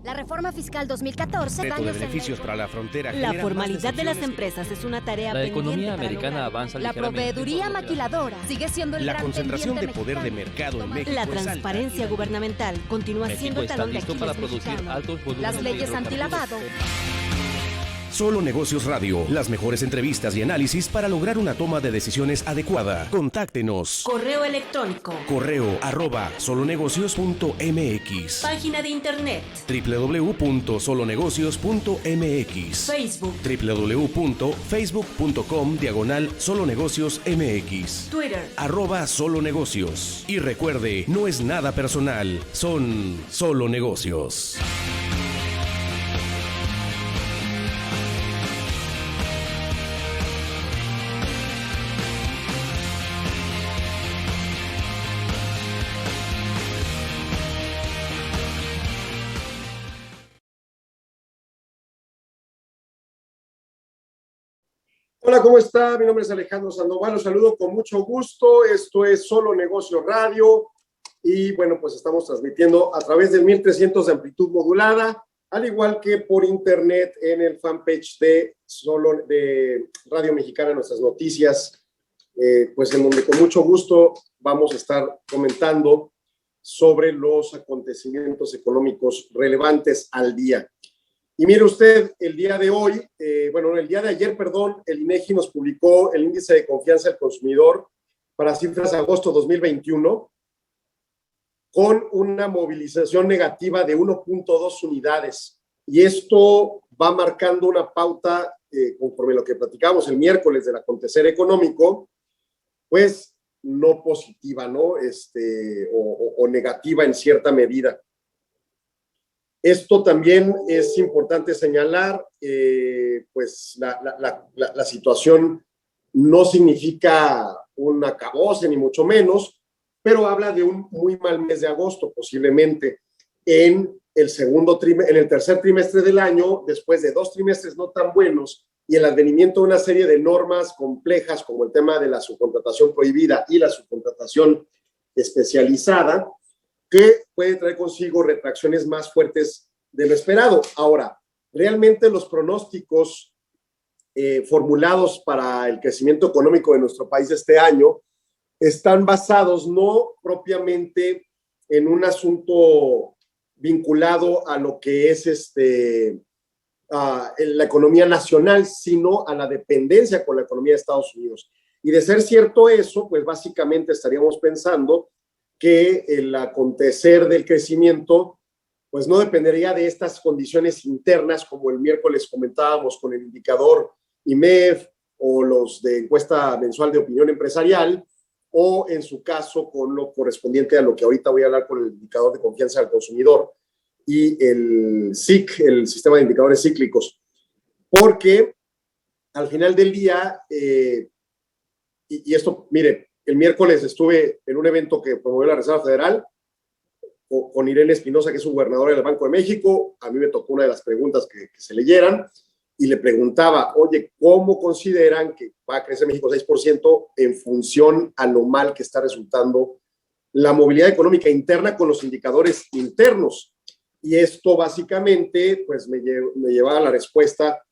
La reforma fiscal 2014... Reto de beneficios para la frontera. La formalidad de las empresas es una tarea La pendiente economía para americana lograrlo. avanza La ligeramente. proveeduría maquiladora sigue siendo el La gran concentración de pendiente poder de mexicano. mercado en México La es alta. transparencia gubernamental continúa siendo México el está talón de listo Aquiles para producir mexicano. altos volúmenes Las de leyes hidrocarburos. antilavado. Solo Negocios Radio. Las mejores entrevistas y análisis para lograr una toma de decisiones adecuada. Contáctenos. Correo electrónico. Correo@solonegocios.mx. Página de internet. www.solonegocios.mx. Facebook. www.facebook.com/solonegociosmx. Twitter. @solonegocios. Y recuerde, no es nada personal, son solo negocios. Hola, ¿cómo está? Mi nombre es Alejandro Sandoval, los saludo con mucho gusto. Esto es Solo Negocio Radio y bueno, pues estamos transmitiendo a través del 1300 de amplitud modulada, al igual que por internet en el fanpage de Radio Mexicana, nuestras noticias, pues en donde con mucho gusto vamos a estar comentando sobre los acontecimientos económicos relevantes al día. Y mire usted, el día de ayer, el INEGI nos publicó el índice de confianza del consumidor para cifras de agosto 2021 con una movilización negativa de 1.2 unidades. Y esto va marcando una pauta, conforme lo que platicábamos el miércoles del acontecer económico, pues no positiva, ¿no? O negativa en cierta medida. Esto también es importante señalar, pues la situación no significa un acabose, ni mucho menos, pero habla de un muy mal mes de agosto, posiblemente en el tercer trimestre del año, después de 2 trimestres no tan buenos, y el advenimiento de una serie de normas complejas, como el tema de la subcontratación prohibida y la subcontratación especializada, que puede traer consigo retracciones más fuertes de lo esperado. Ahora, realmente los pronósticos formulados para el crecimiento económico de nuestro país este año están basados no propiamente en un asunto vinculado a lo que es la economía nacional, sino a la dependencia con la economía de Estados Unidos. Y de ser cierto eso, pues básicamente estaríamos pensando que el acontecer del crecimiento pues no dependería de estas condiciones internas, como el miércoles comentábamos con el indicador IMEF o los de encuesta mensual de opinión empresarial, o en su caso con lo correspondiente a lo que ahorita voy a hablar con el indicador de confianza del consumidor y el SIC, el sistema de indicadores cíclicos. Porque al final del día, y esto, mire, el miércoles estuve en un evento que promovió la Reserva Federal con Irene Espinosa, que es gobernadora del Banco de México. A mí me tocó una de las preguntas que se leyeran y le preguntaba, oye, ¿cómo consideran que va a crecer México 6% en función a lo mal que está resultando la movilidad económica interna con los indicadores internos? Y esto básicamente pues me llevaba a la respuesta,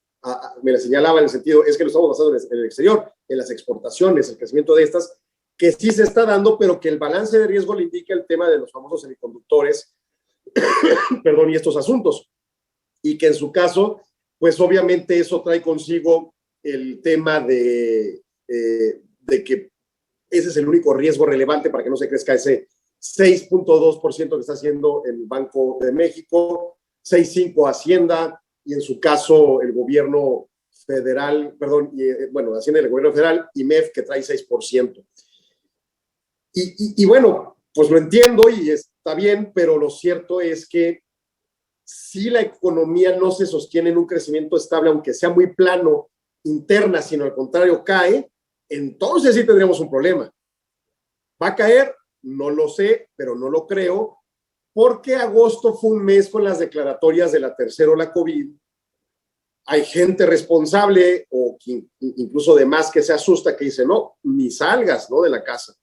me la señalaba en el sentido, es que lo estamos basando en el exterior, en las exportaciones, el crecimiento de estas, que sí se está dando, pero que el balance de riesgo le indica el tema de los famosos semiconductores, perdón, y estos asuntos. Y que en su caso, pues obviamente eso trae consigo el tema de que ese es el único riesgo relevante para que no se crezca ese 6.2% que está haciendo el Banco de México, 6.5% Hacienda, y en su caso el gobierno federal, Hacienda y el gobierno federal, y MEF, que trae 6%. Y bueno, pues lo entiendo y está bien, pero lo cierto es que si la economía no se sostiene en un crecimiento estable, aunque sea muy plano interna, sino al contrario cae, entonces sí tendríamos un problema. ¿Va a caer? No lo sé, pero no lo creo, porque agosto fue un mes con las declaratorias de la tercera ola COVID. Hay gente responsable o incluso de más que se asusta, que dice, no, ni salgas, ¿no?, de la casa.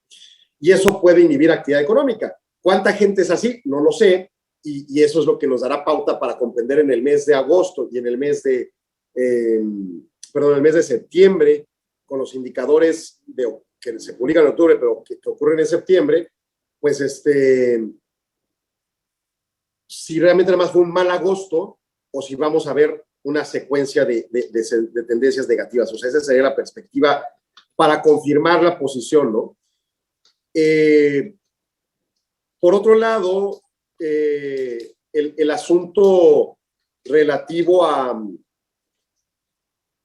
Y eso puede inhibir actividad económica. ¿Cuánta gente es así? No lo sé. y eso es lo que nos dará pauta para comprender en el mes de agosto y en el mes de, el mes de septiembre, con los indicadores que se publican en octubre, pero que ocurren en septiembre, pues si realmente nada más fue un mal agosto o si vamos a ver una secuencia de tendencias negativas. O sea, esa sería la perspectiva para confirmar la posición, ¿no? Por otro lado, el asunto relativo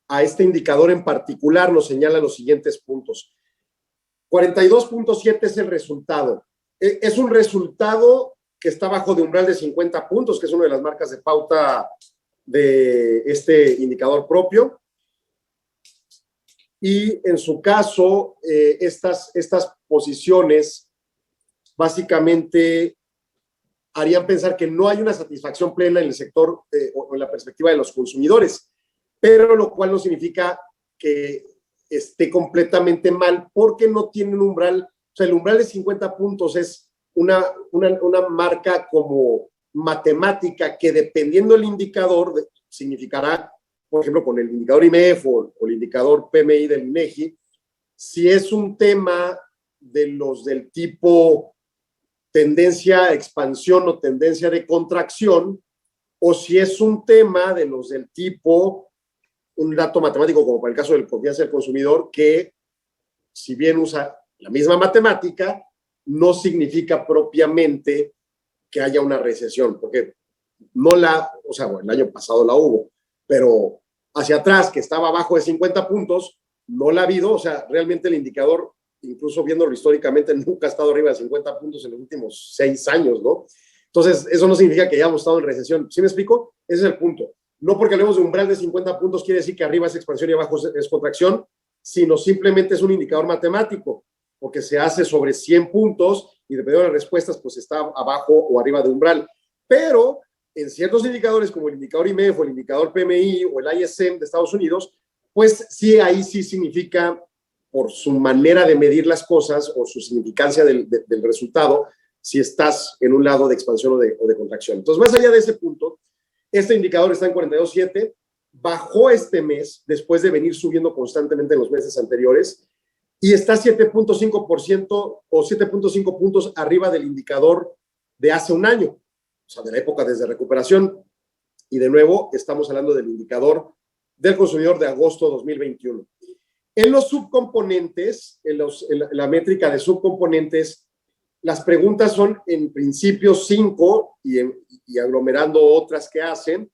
a este indicador en particular nos señala los siguientes puntos. 42.7 es el resultado. Es un resultado que está bajo de umbral de 50 puntos, que es una de las marcas de pauta de este indicador propio. Y en su caso, estas posiciones básicamente harían pensar que no hay una satisfacción plena en el sector o en la perspectiva de los consumidores, pero lo cual no significa que esté completamente mal porque no tiene un umbral. O sea, el umbral de 50 puntos es una marca como matemática que, dependiendo del indicador, significará, por ejemplo, con el indicador IMEF o el indicador PMI del INEGI, si es un tema de los del tipo tendencia a expansión o tendencia de contracción, o si es un tema de los del tipo un dato matemático, como para el caso de la confianza del consumidor, que si bien usa la misma matemática, no significa propiamente que haya una recesión, porque o sea, bueno, el año pasado la hubo, pero hacia atrás, que estaba abajo de 50 puntos, no la ha habido. O sea, realmente el indicador, incluso viéndolo históricamente, nunca ha estado arriba de 50 puntos en los últimos 6 años, ¿no? Entonces, eso no significa que hayamos estado en recesión. ¿Sí me explico? Ese es el punto. No porque hablemos de umbral de 50 puntos quiere decir que arriba es expansión y abajo es contracción, sino simplemente es un indicador matemático, porque se hace sobre 100 puntos y dependiendo de las respuestas, pues está abajo o arriba de umbral. Pero en ciertos indicadores, como el indicador IMEF o el indicador PMI o el ISM de Estados Unidos, pues sí, ahí sí significa, por su manera de medir las cosas o su significancia del resultado, si estás en un lado de expansión o de contracción. Entonces, más allá de ese punto, este indicador está en 42.7, bajó este mes después de venir subiendo constantemente en los meses anteriores y está 7.5% o 7.5 puntos arriba del indicador de hace un año, o sea, de la época desde recuperación. Y de nuevo, estamos hablando del indicador del consumidor de agosto de 2021. En los subcomponentes, en la métrica de subcomponentes, las preguntas son en principio 5 y aglomerando otras que hacen,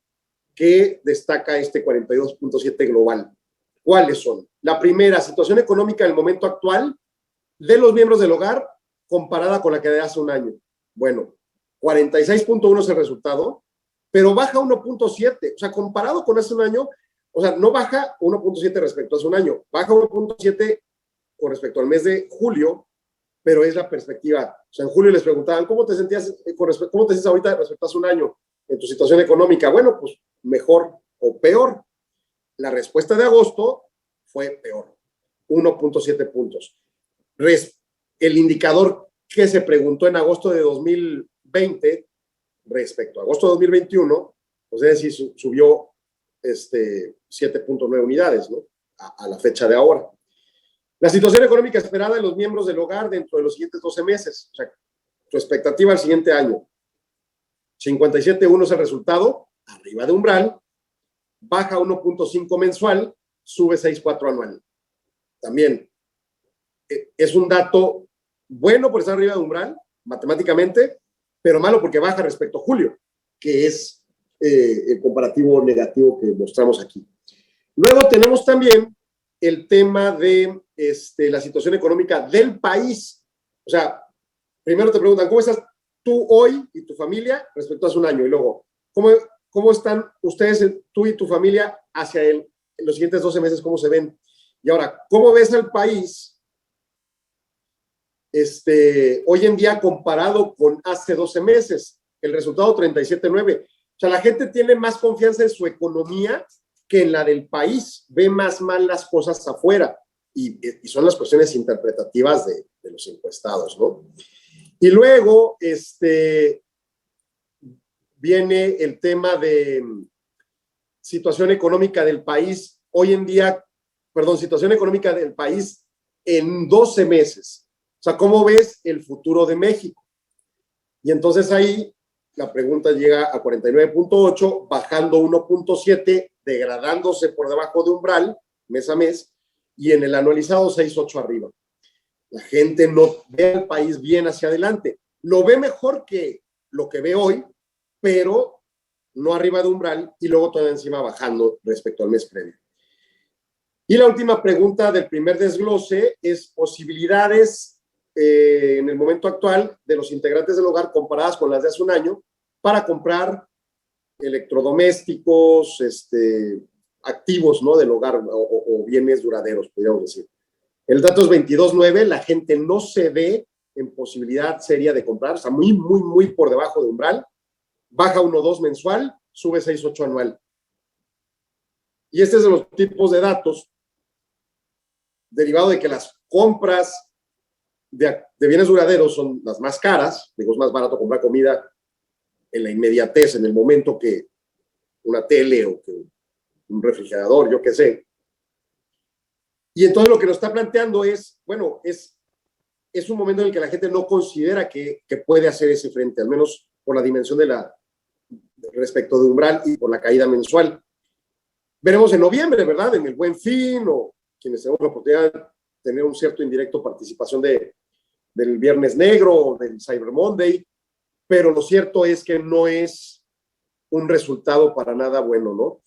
que destaca este 42.7 global. ¿Cuáles son? La primera, situación económica en el momento actual de los miembros del hogar comparada con la que de hace un año. Bueno, 46.1 es el resultado, pero baja 1.7. O sea, comparado con hace un año, o sea, no baja 1.7 respecto a hace un año, baja 1.7 con respecto al mes de julio, pero es la perspectiva. O sea, en julio les preguntaban, ¿cómo te sentías, cómo te sientes ahorita respecto a hace un año en tu situación económica? Bueno, pues mejor o peor. La respuesta de agosto fue peor, 1.7 puntos. El indicador que se preguntó en agosto de 2020 respecto a agosto de 2021, pues es decir, subió 7.9 unidades, ¿no? A la fecha de ahora. La situación económica esperada de los miembros del hogar dentro de los siguientes 12 meses, o sea, su expectativa al siguiente año. 57.1 es el resultado, arriba de umbral, baja 1.5 mensual, sube 6.4 anual. También es un dato bueno por estar arriba de umbral, matemáticamente, pero malo porque baja respecto a julio, que es el comparativo negativo que mostramos aquí. Luego tenemos también el tema de la situación económica del país. O sea, primero te preguntan, ¿cómo estás tú hoy y tu familia respecto a hace un año? Y luego, ¿cómo están ustedes, tú y tu familia, hacia en los siguientes 12 meses? ¿Cómo se ven? Y ahora, ¿cómo ves al país hoy en día comparado con hace 12 meses? El resultado 37.9. O sea, la gente tiene más confianza en su economía que en la del país. Ve más mal las cosas afuera. Y son las cuestiones interpretativas de los encuestados, ¿no? Y luego, viene el tema de situación económica del país hoy en día, situación económica del país en 12 meses. O sea, ¿cómo ves el futuro de México? Y entonces ahí la pregunta llega a 49.8, bajando 1.7, degradándose por debajo de umbral, mes a mes, y en el anualizado 6.8 arriba. La gente no ve al país bien hacia adelante. Lo ve mejor que lo que ve hoy, pero no arriba de umbral, y luego todavía encima bajando respecto al mes previo. Y la última pregunta del primer desglose es posibilidades en el momento actual de los integrantes del hogar comparadas con las de hace un año para comprar electrodomésticos, activos, ¿no?, del hogar o bienes duraderos, podríamos decir. El dato es 22.9, la gente no se ve en posibilidad seria de comprar, o sea, muy, muy, muy por debajo de umbral, baja 1.2 mensual, sube 6.8 anual. Y este es de los tipos de datos derivado de que las compras de bienes duraderos son las más caras, digo, es más barato comprar comida en la inmediatez, en el momento, que una tele o que un refrigerador, yo qué sé. Y entonces lo que nos está planteando es, bueno, es un momento en el que la gente no considera que puede hacer ese frente, al menos por la dimensión respecto de umbral y por la caída mensual. Veremos en noviembre, ¿verdad? En el Buen Fin, o quienes tenemos la oportunidad de tener un cierto indirecto participación del Viernes Negro o del Cyber Monday, pero lo cierto es que no es un resultado para nada bueno, ¿no?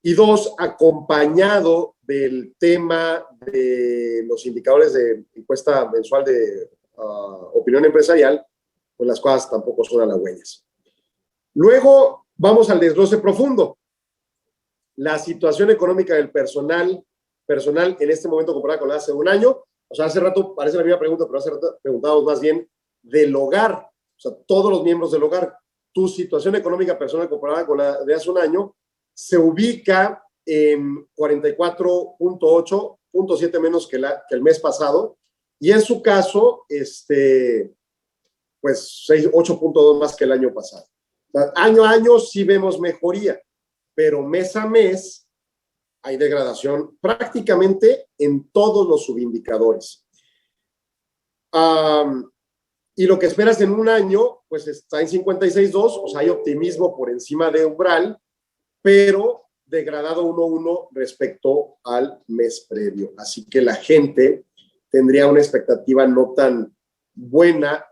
Y dos, acompañado del tema de los indicadores de encuesta mensual de opinión empresarial, pues las cosas tampoco son halagüeñas. Luego vamos al desglose profundo. La situación económica del personal en este momento comparada con la de hace un año. O sea, hace rato parece la misma pregunta, pero hace rato preguntábamos más bien del hogar. O sea, todos los miembros del hogar. Tu situación económica personal comparada con la de hace un año se ubica en 44.8, 0.7 menos que el mes pasado. Y en su caso, pues 8.2 más que el año pasado. O sea, año a año sí vemos mejoría, pero mes a mes hay degradación prácticamente en todos los subindicadores. Y lo que esperas en un año, pues está en 56.2, o sea, hay optimismo por encima de umbral, pero degradado 1.1 respecto al mes previo. Así que la gente tendría una expectativa no tan buena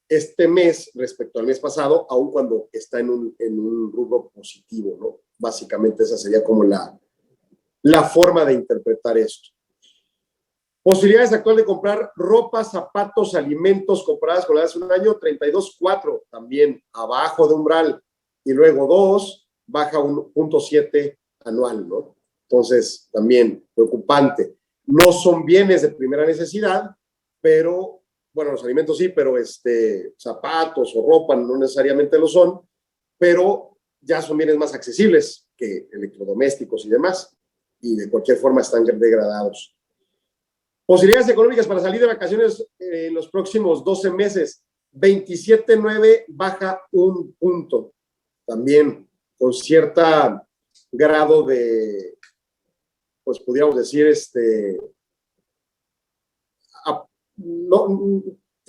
este mes respecto al mes pasado, aun cuando está en un rubro positivo, ¿no? Básicamente esa sería como la forma de interpretar esto. Posibilidades actuales de comprar ropa, zapatos, alimentos comparadas con las de hace un año, 32.4, también abajo de umbral, y luego 2, baja 1.7 anual, ¿no? Entonces, también preocupante. No son bienes de primera necesidad, pero, bueno, los alimentos sí, pero zapatos o ropa no necesariamente lo son, pero ya son bienes más accesibles que electrodomésticos y demás, y de cualquier forma están degradados. Posibilidades económicas para salir de vacaciones en los próximos 12 meses, 27.9, baja 1 punto. También con cierto grado de, pues podríamos decir,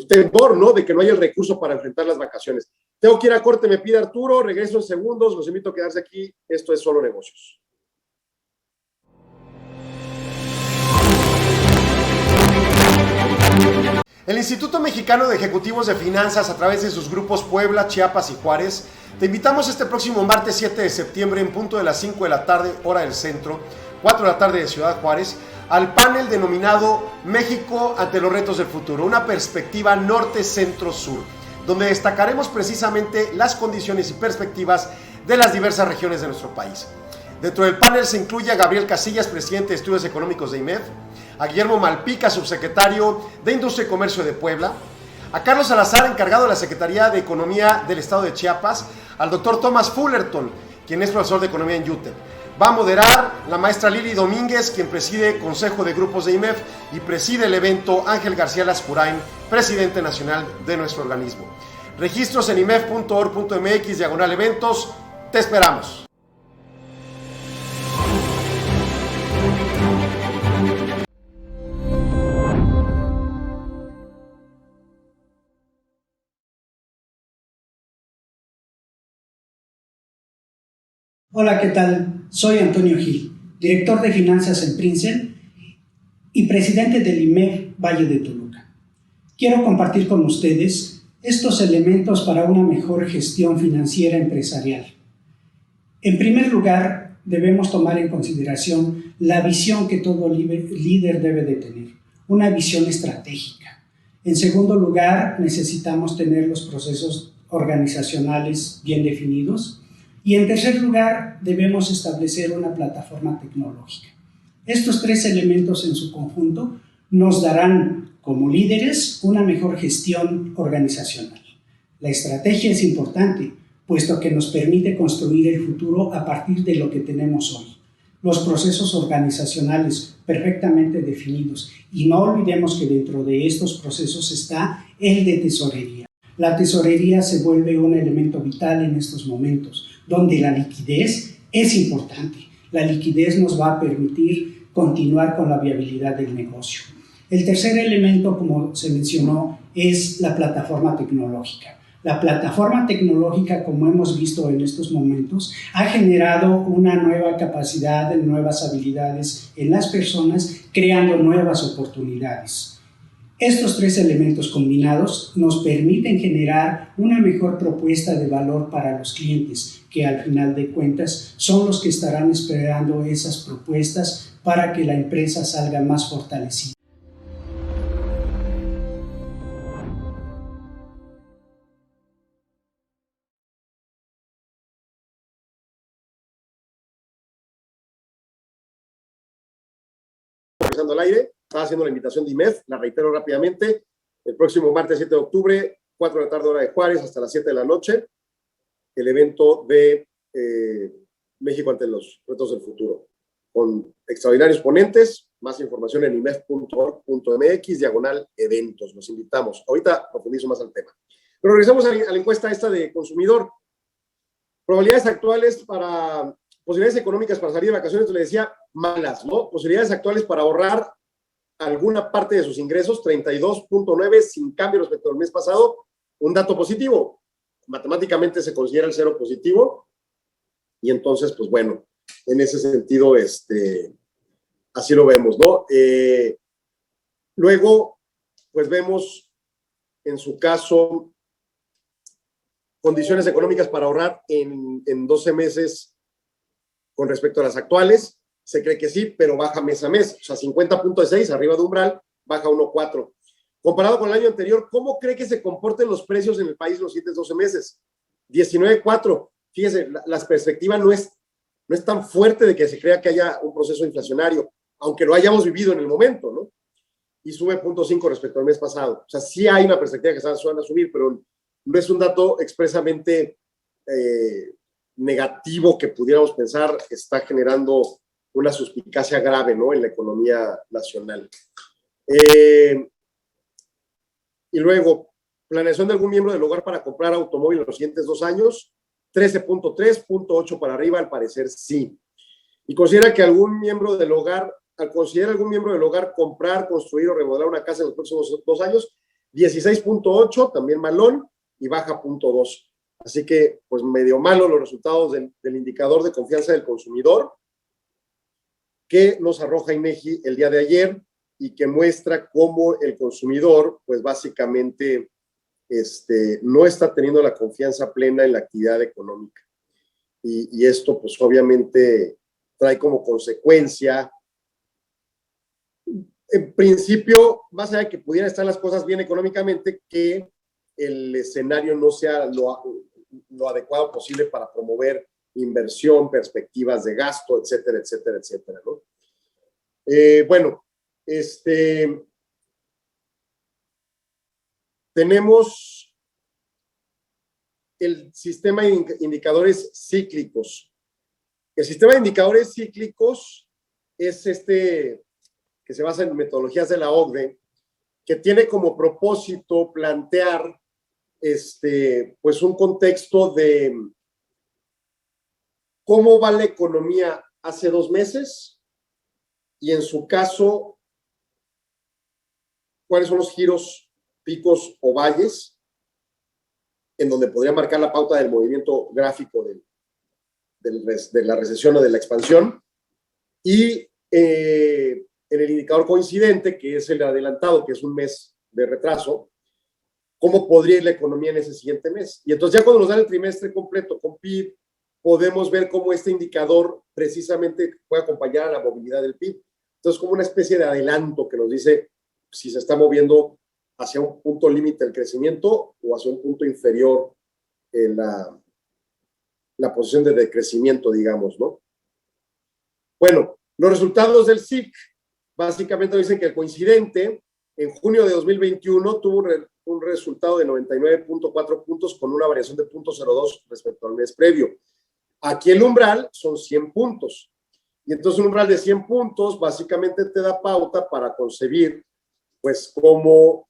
temor, ¿no?, de que no haya el recurso para enfrentar las vacaciones. Tengo que ir a corte, me pide Arturo, regreso en segundos, los invito a quedarse aquí, esto es Solo Negocios. El Instituto Mexicano de Ejecutivos de Finanzas, a través de sus grupos Puebla, Chiapas y Juárez, te invitamos este próximo martes 7 de septiembre en punto de las 5 de la tarde, hora del centro, 4 de la tarde de Ciudad Juárez, al panel denominado México ante los retos del futuro, una perspectiva norte-centro-sur, donde destacaremos precisamente las condiciones y perspectivas de las diversas regiones de nuestro país. Dentro del panel se incluye a Gabriel Casillas, presidente de Estudios Económicos de IMED, a Guillermo Malpica, subsecretario de Industria y Comercio de Puebla, a Carlos Salazar, encargado de la Secretaría de Economía del Estado de Chiapas, al doctor Thomas Fullerton, quien es profesor de Economía en UTEP. Va a moderar la maestra Lili Domínguez, quien preside Consejo de Grupos de IMEF, y preside el evento Ángel García Lascurain, presidente nacional de nuestro organismo. Registros en imef.org.mx/eventos. Te esperamos. Hola, ¿qué tal? Soy Antonio Gil, director de finanzas en Princeton y presidente del IMEF Valle de Toluca. Quiero compartir con ustedes estos elementos para una mejor gestión financiera empresarial. En primer lugar, debemos tomar en consideración la visión que todo líder debe de tener, una visión estratégica. En segundo lugar, necesitamos tener los procesos organizacionales bien definidos. Y en tercer lugar, debemos establecer una plataforma tecnológica. Estos tres elementos en su conjunto nos darán, como líderes, una mejor gestión organizacional. La estrategia es importante, puesto que nos permite construir el futuro a partir de lo que tenemos hoy. Los procesos organizacionales perfectamente definidos. Y no olvidemos que dentro de estos procesos está el de tesorería. La tesorería se vuelve un elemento vital en estos momentos, donde la liquidez es importante. La liquidez nos va a permitir continuar con la viabilidad del negocio. El tercer elemento, como se mencionó, es la plataforma tecnológica. La plataforma tecnológica, como hemos visto en estos momentos, ha generado una nueva capacidad, nuevas habilidades en las personas, creando nuevas oportunidades. Estos tres elementos combinados nos permiten generar una mejor propuesta de valor para los clientes, que al final de cuentas son los que estarán esperando esas propuestas para que la empresa salga más fortalecida. Regresando al aire, estaba haciendo la invitación de IMEF, la reitero rápidamente, el próximo martes 7 de octubre, 4 de la tarde hora de Juárez, hasta las 7 de la noche, el evento de México ante los retos del futuro, con extraordinarios ponentes. Más información en imef.org.mx/eventos. Los invitamos. Ahorita profundizo más al tema. Pero regresamos a la encuesta esta de consumidor. Probabilidades actuales para, posibilidades económicas para salir de vacaciones, le decía, malas, ¿no? Posibilidades actuales para ahorrar alguna parte de sus ingresos, 32.9, sin cambio respecto al mes pasado, un dato positivo. Matemáticamente se considera el cero positivo, y entonces, pues bueno, en ese sentido, así lo vemos, ¿no? Luego, pues vemos, en su caso, condiciones económicas para ahorrar en 12 meses con respecto a las actuales. Se cree que sí, pero baja mes a mes. O sea, 50.6 arriba de umbral, baja 1.4. Comparado con el año anterior, ¿cómo cree que se comporten los precios en el país los siguientes 12 meses? 19.4. Fíjese, la perspectiva no es tan fuerte de que se crea que haya un proceso inflacionario, aunque lo hayamos vivido en el momento, ¿no? Y sube 0.5 respecto al mes pasado. O sea, sí hay una perspectiva que se van a subir, pero no es un dato expresamente negativo que pudiéramos pensar que está generando una suspicacia grave, ¿no?, en la economía nacional. Y luego, planeación de algún miembro del hogar para comprar automóvil en los siguientes 2 años, 13.3, 0.8 para arriba, al parecer sí. Y considera que algún miembro del hogar, al considerar algún miembro del hogar comprar, construir o remodelar una casa en los próximos 2 años, 16.8, también malón, y baja 0.2. Así que, pues medio malo los resultados del indicador de confianza del consumidor que nos arroja INEGI el día de ayer y que muestra cómo el consumidor, pues básicamente, no está teniendo la confianza plena en la actividad económica. Y esto, pues obviamente, trae como consecuencia, en principio, más allá de que pudieran estar las cosas bien económicamente, que el escenario no sea lo adecuado posible para promover inversión, perspectivas de gasto, etcétera, etcétera, etcétera, ¿no? Bueno, tenemos el sistema de indicadores cíclicos. El sistema de indicadores cíclicos es que se basa en metodologías de la OCDE, que tiene como propósito plantear pues un contexto de cómo va la economía hace 2 meses y en su caso, cuáles son los giros, picos o valles en donde podría marcar la pauta del movimiento gráfico de la recesión o de la expansión, y en el indicador coincidente, que es el adelantado, que es un mes de retraso, cómo podría ir la economía en ese siguiente mes. Y entonces ya cuando nos dan el trimestre completo con PIB, podemos ver cómo este indicador precisamente puede acompañar a la movilidad del PIB. Entonces, como una especie de adelanto que nos dice si se está moviendo hacia un punto límite del crecimiento o hacia un punto inferior en la posición de decrecimiento, digamos, ¿no? Bueno, los resultados del SIC básicamente dicen que el coincidente en junio de 2021 tuvo un resultado de 99.4 puntos con una variación de 0.02 respecto al mes previo. Aquí el umbral son 100 puntos. Y entonces un umbral de 100 puntos básicamente te da pauta para concebir pues cómo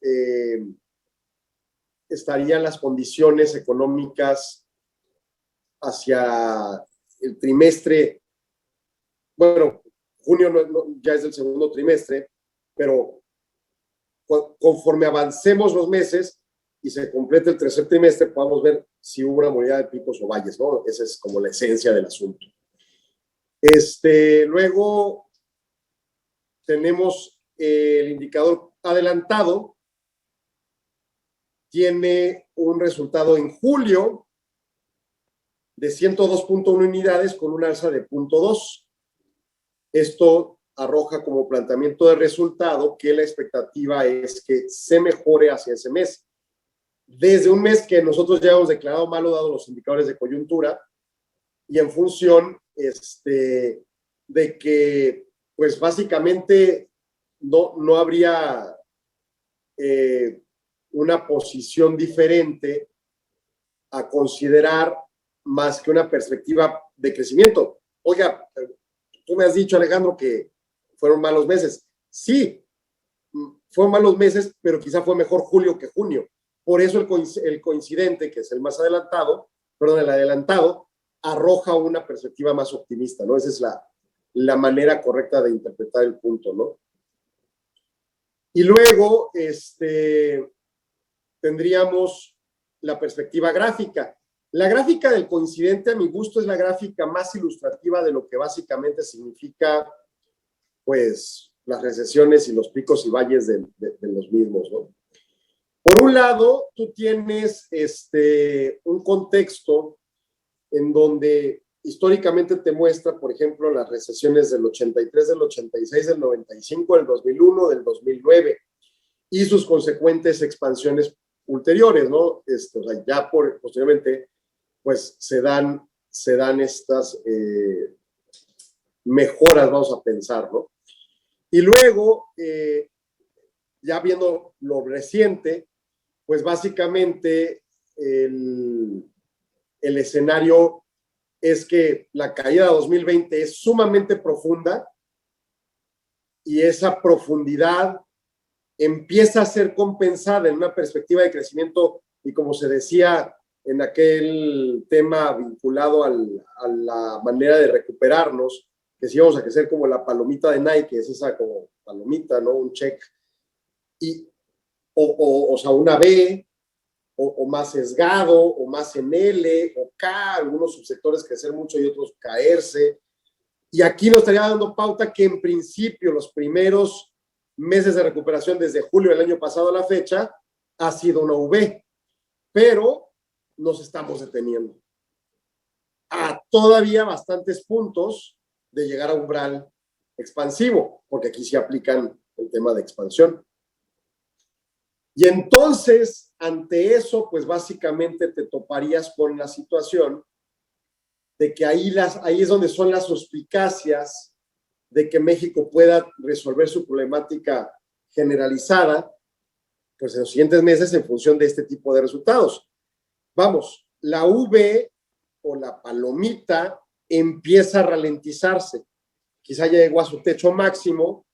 estarían las condiciones económicas hacia el trimestre. Bueno, junio ya es el segundo trimestre, pero conforme avancemos los meses y se complete el tercer trimestre, podamos ver si hubo una movilidad de picos o valles, ¿no? Esa es como la esencia del asunto. Luego tenemos el indicador adelantado, tiene un resultado en julio de 102.1 unidades con un alza de 0.2. Esto arroja como planteamiento de resultado que la expectativa es que se mejore hacia ese mes. Desde un mes que nosotros ya hemos declarado malo dado los indicadores de coyuntura y en función de que pues básicamente no habría una posición diferente a considerar más que una perspectiva de crecimiento. Oiga, tú me has dicho, Alejandro, que fueron malos meses. Sí, fueron malos meses, pero quizá fue mejor julio que junio. Por eso el coincidente, que es el más adelantado, perdón, el adelantado, arroja una perspectiva más optimista, ¿no? Esa es la manera correcta de interpretar el punto, ¿no? Y luego tendríamos la perspectiva gráfica. La gráfica del coincidente, a mi gusto, es la gráfica más ilustrativa de lo que básicamente significa, pues, las recesiones y los picos y valles de los mismos, ¿no? Por un lado, tú tienes un contexto en donde históricamente te muestra, por ejemplo, las recesiones del 83, del 86, del 95, del 2001, del 2009 y sus consecuentes expansiones ulteriores, ¿no? O sea, ya posteriormente, pues se dan estas mejoras, vamos a pensar, ¿no? Y luego, ya viendo lo reciente, pues básicamente el escenario es que la caída de 2020 es sumamente profunda y esa profundidad empieza a ser compensada en una perspectiva de crecimiento y como se decía en aquel tema vinculado a la manera de recuperarnos, que si íbamos a crecer como la palomita de Nike, es esa como palomita, ¿no? Un check, o sea, una B, o más sesgado, o más en L, o K, algunos subsectores crecer mucho y otros caerse. Y aquí nos estaría dando pauta que en principio los primeros meses de recuperación desde julio del año pasado a la fecha ha sido una V, pero nos estamos deteniendo a todavía bastantes puntos de llegar a umbral expansivo, porque aquí sí aplican el tema de expansión. Y entonces, ante eso, pues básicamente te toparías con la situación de que ahí es donde son las suspicacias de que México pueda resolver su problemática generalizada, pues en los siguientes meses en función de este tipo de resultados. Vamos, la V o la palomita empieza a ralentizarse. Quizá ya llegó a su techo máximo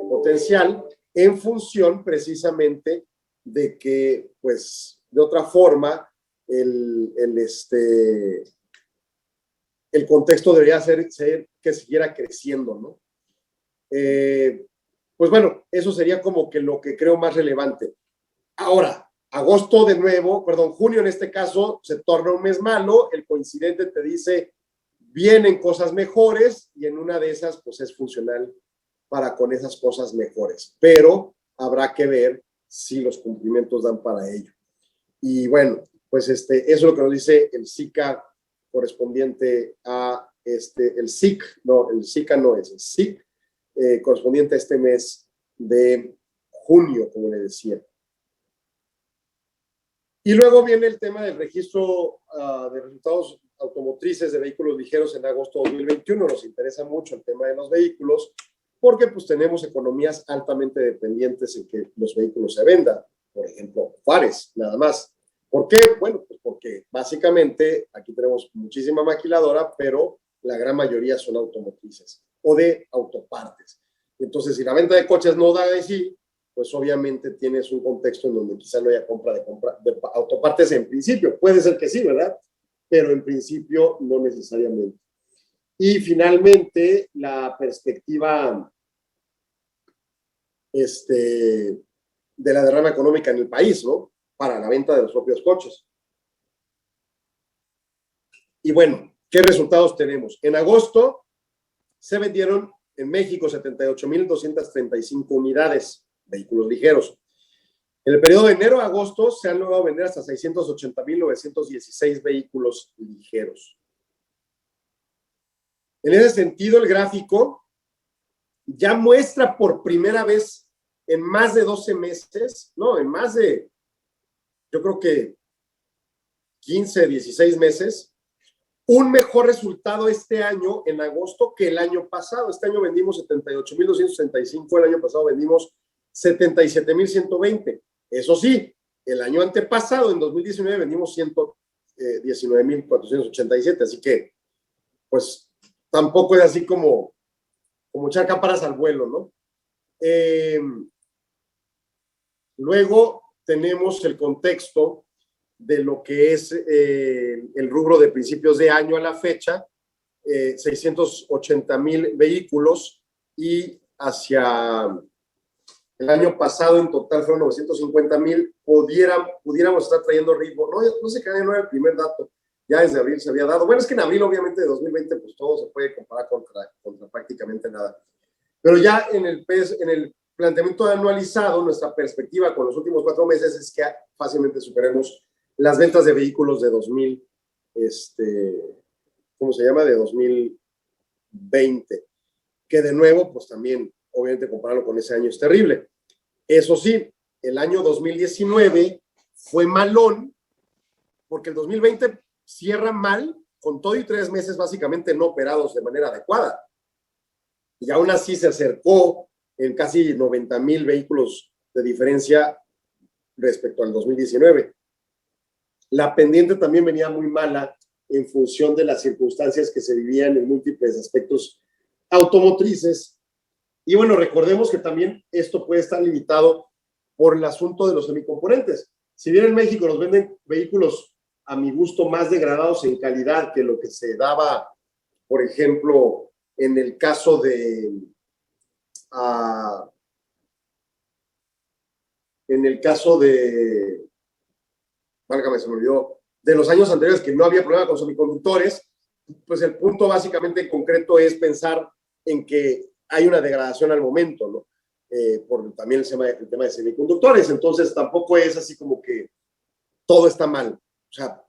potencial en función precisamente de que pues de otra forma, el contexto debería ser que siguiera creciendo, ¿no? Pues bueno, eso sería como que lo que creo más relevante. Ahora, junio en este caso se torna un mes malo, el coincidente te dice vienen cosas mejores y en una de esas pues es funcional para con esas cosas mejores, pero habrá que ver si los cumplimientos dan para ello. Y bueno, pues eso es lo que nos dice el SICA correspondiente a el SIC correspondiente a este mes de junio, como le decía. Y luego viene el tema del registro de resultados automotrices de vehículos ligeros en agosto de 2021. Nos interesa mucho el tema de los vehículos porque pues tenemos economías altamente dependientes en que los vehículos se vendan. Por ejemplo, Juárez, nada más. ¿Por qué? Bueno, pues porque básicamente aquí tenemos muchísima maquiladora, pero la gran mayoría son automotrices o de autopartes. Entonces, si la venta de coches no da de sí, pues obviamente tienes un contexto en donde quizá no haya compra de autopartes en principio. Puede ser que sí, ¿verdad? Pero en principio no necesariamente. Y finalmente, la perspectiva de la derrama económica en el país, ¿no? Para la venta de los propios coches. Y bueno, ¿qué resultados tenemos? En agosto se vendieron en México 78,235 unidades, vehículos ligeros. En el periodo de enero a agosto se han logrado vender hasta 680,916 vehículos ligeros. En ese sentido, el gráfico ya muestra por primera vez en más de 12 meses, no, en más de, yo creo que 15, 16 meses, un mejor resultado este año en agosto que el año pasado. Este año vendimos 78,265, el año pasado vendimos 77,120. Eso sí, el año antepasado, en 2019, vendimos 119,487. Así que, pues, tampoco es así como echar cámaras al vuelo, ¿no? Luego tenemos el contexto de lo que es el rubro de principios de año a la fecha, 680,000 vehículos y hacia el año pasado en total fueron 950,000. Pudiéramos estar trayendo ritmo. No sé qué no era el primer dato. Ya desde abril se había dado. Bueno, es que en abril, obviamente, de 2020, pues todo se puede comparar contra prácticamente nada. Pero ya en el planteamiento anualizado, nuestra perspectiva con los últimos 4 meses es que fácilmente superemos las ventas de vehículos de 2020. Que de nuevo, pues también, obviamente, compararlo con ese año es terrible. Eso sí, el año 2019 fue malón, porque el 2020 cierra mal, con todo y 3 meses básicamente no operados de manera adecuada. Y aún así se acercó en casi 90,000 vehículos de diferencia respecto al 2019. La pendiente también venía muy mala en función de las circunstancias que se vivían en múltiples aspectos automotrices. Y bueno, recordemos que también esto puede estar limitado por el asunto de los semicomponentes. Si bien en México nos venden vehículos a mi gusto más degradados en calidad que lo que se daba, por ejemplo, en el caso de válgame, se me olvidó, de los años anteriores que no había problema con semiconductores, pues el punto básicamente concreto es pensar en que hay una degradación al momento, ¿no? Por también el tema de semiconductores. Entonces tampoco es así como que todo está mal. O sea,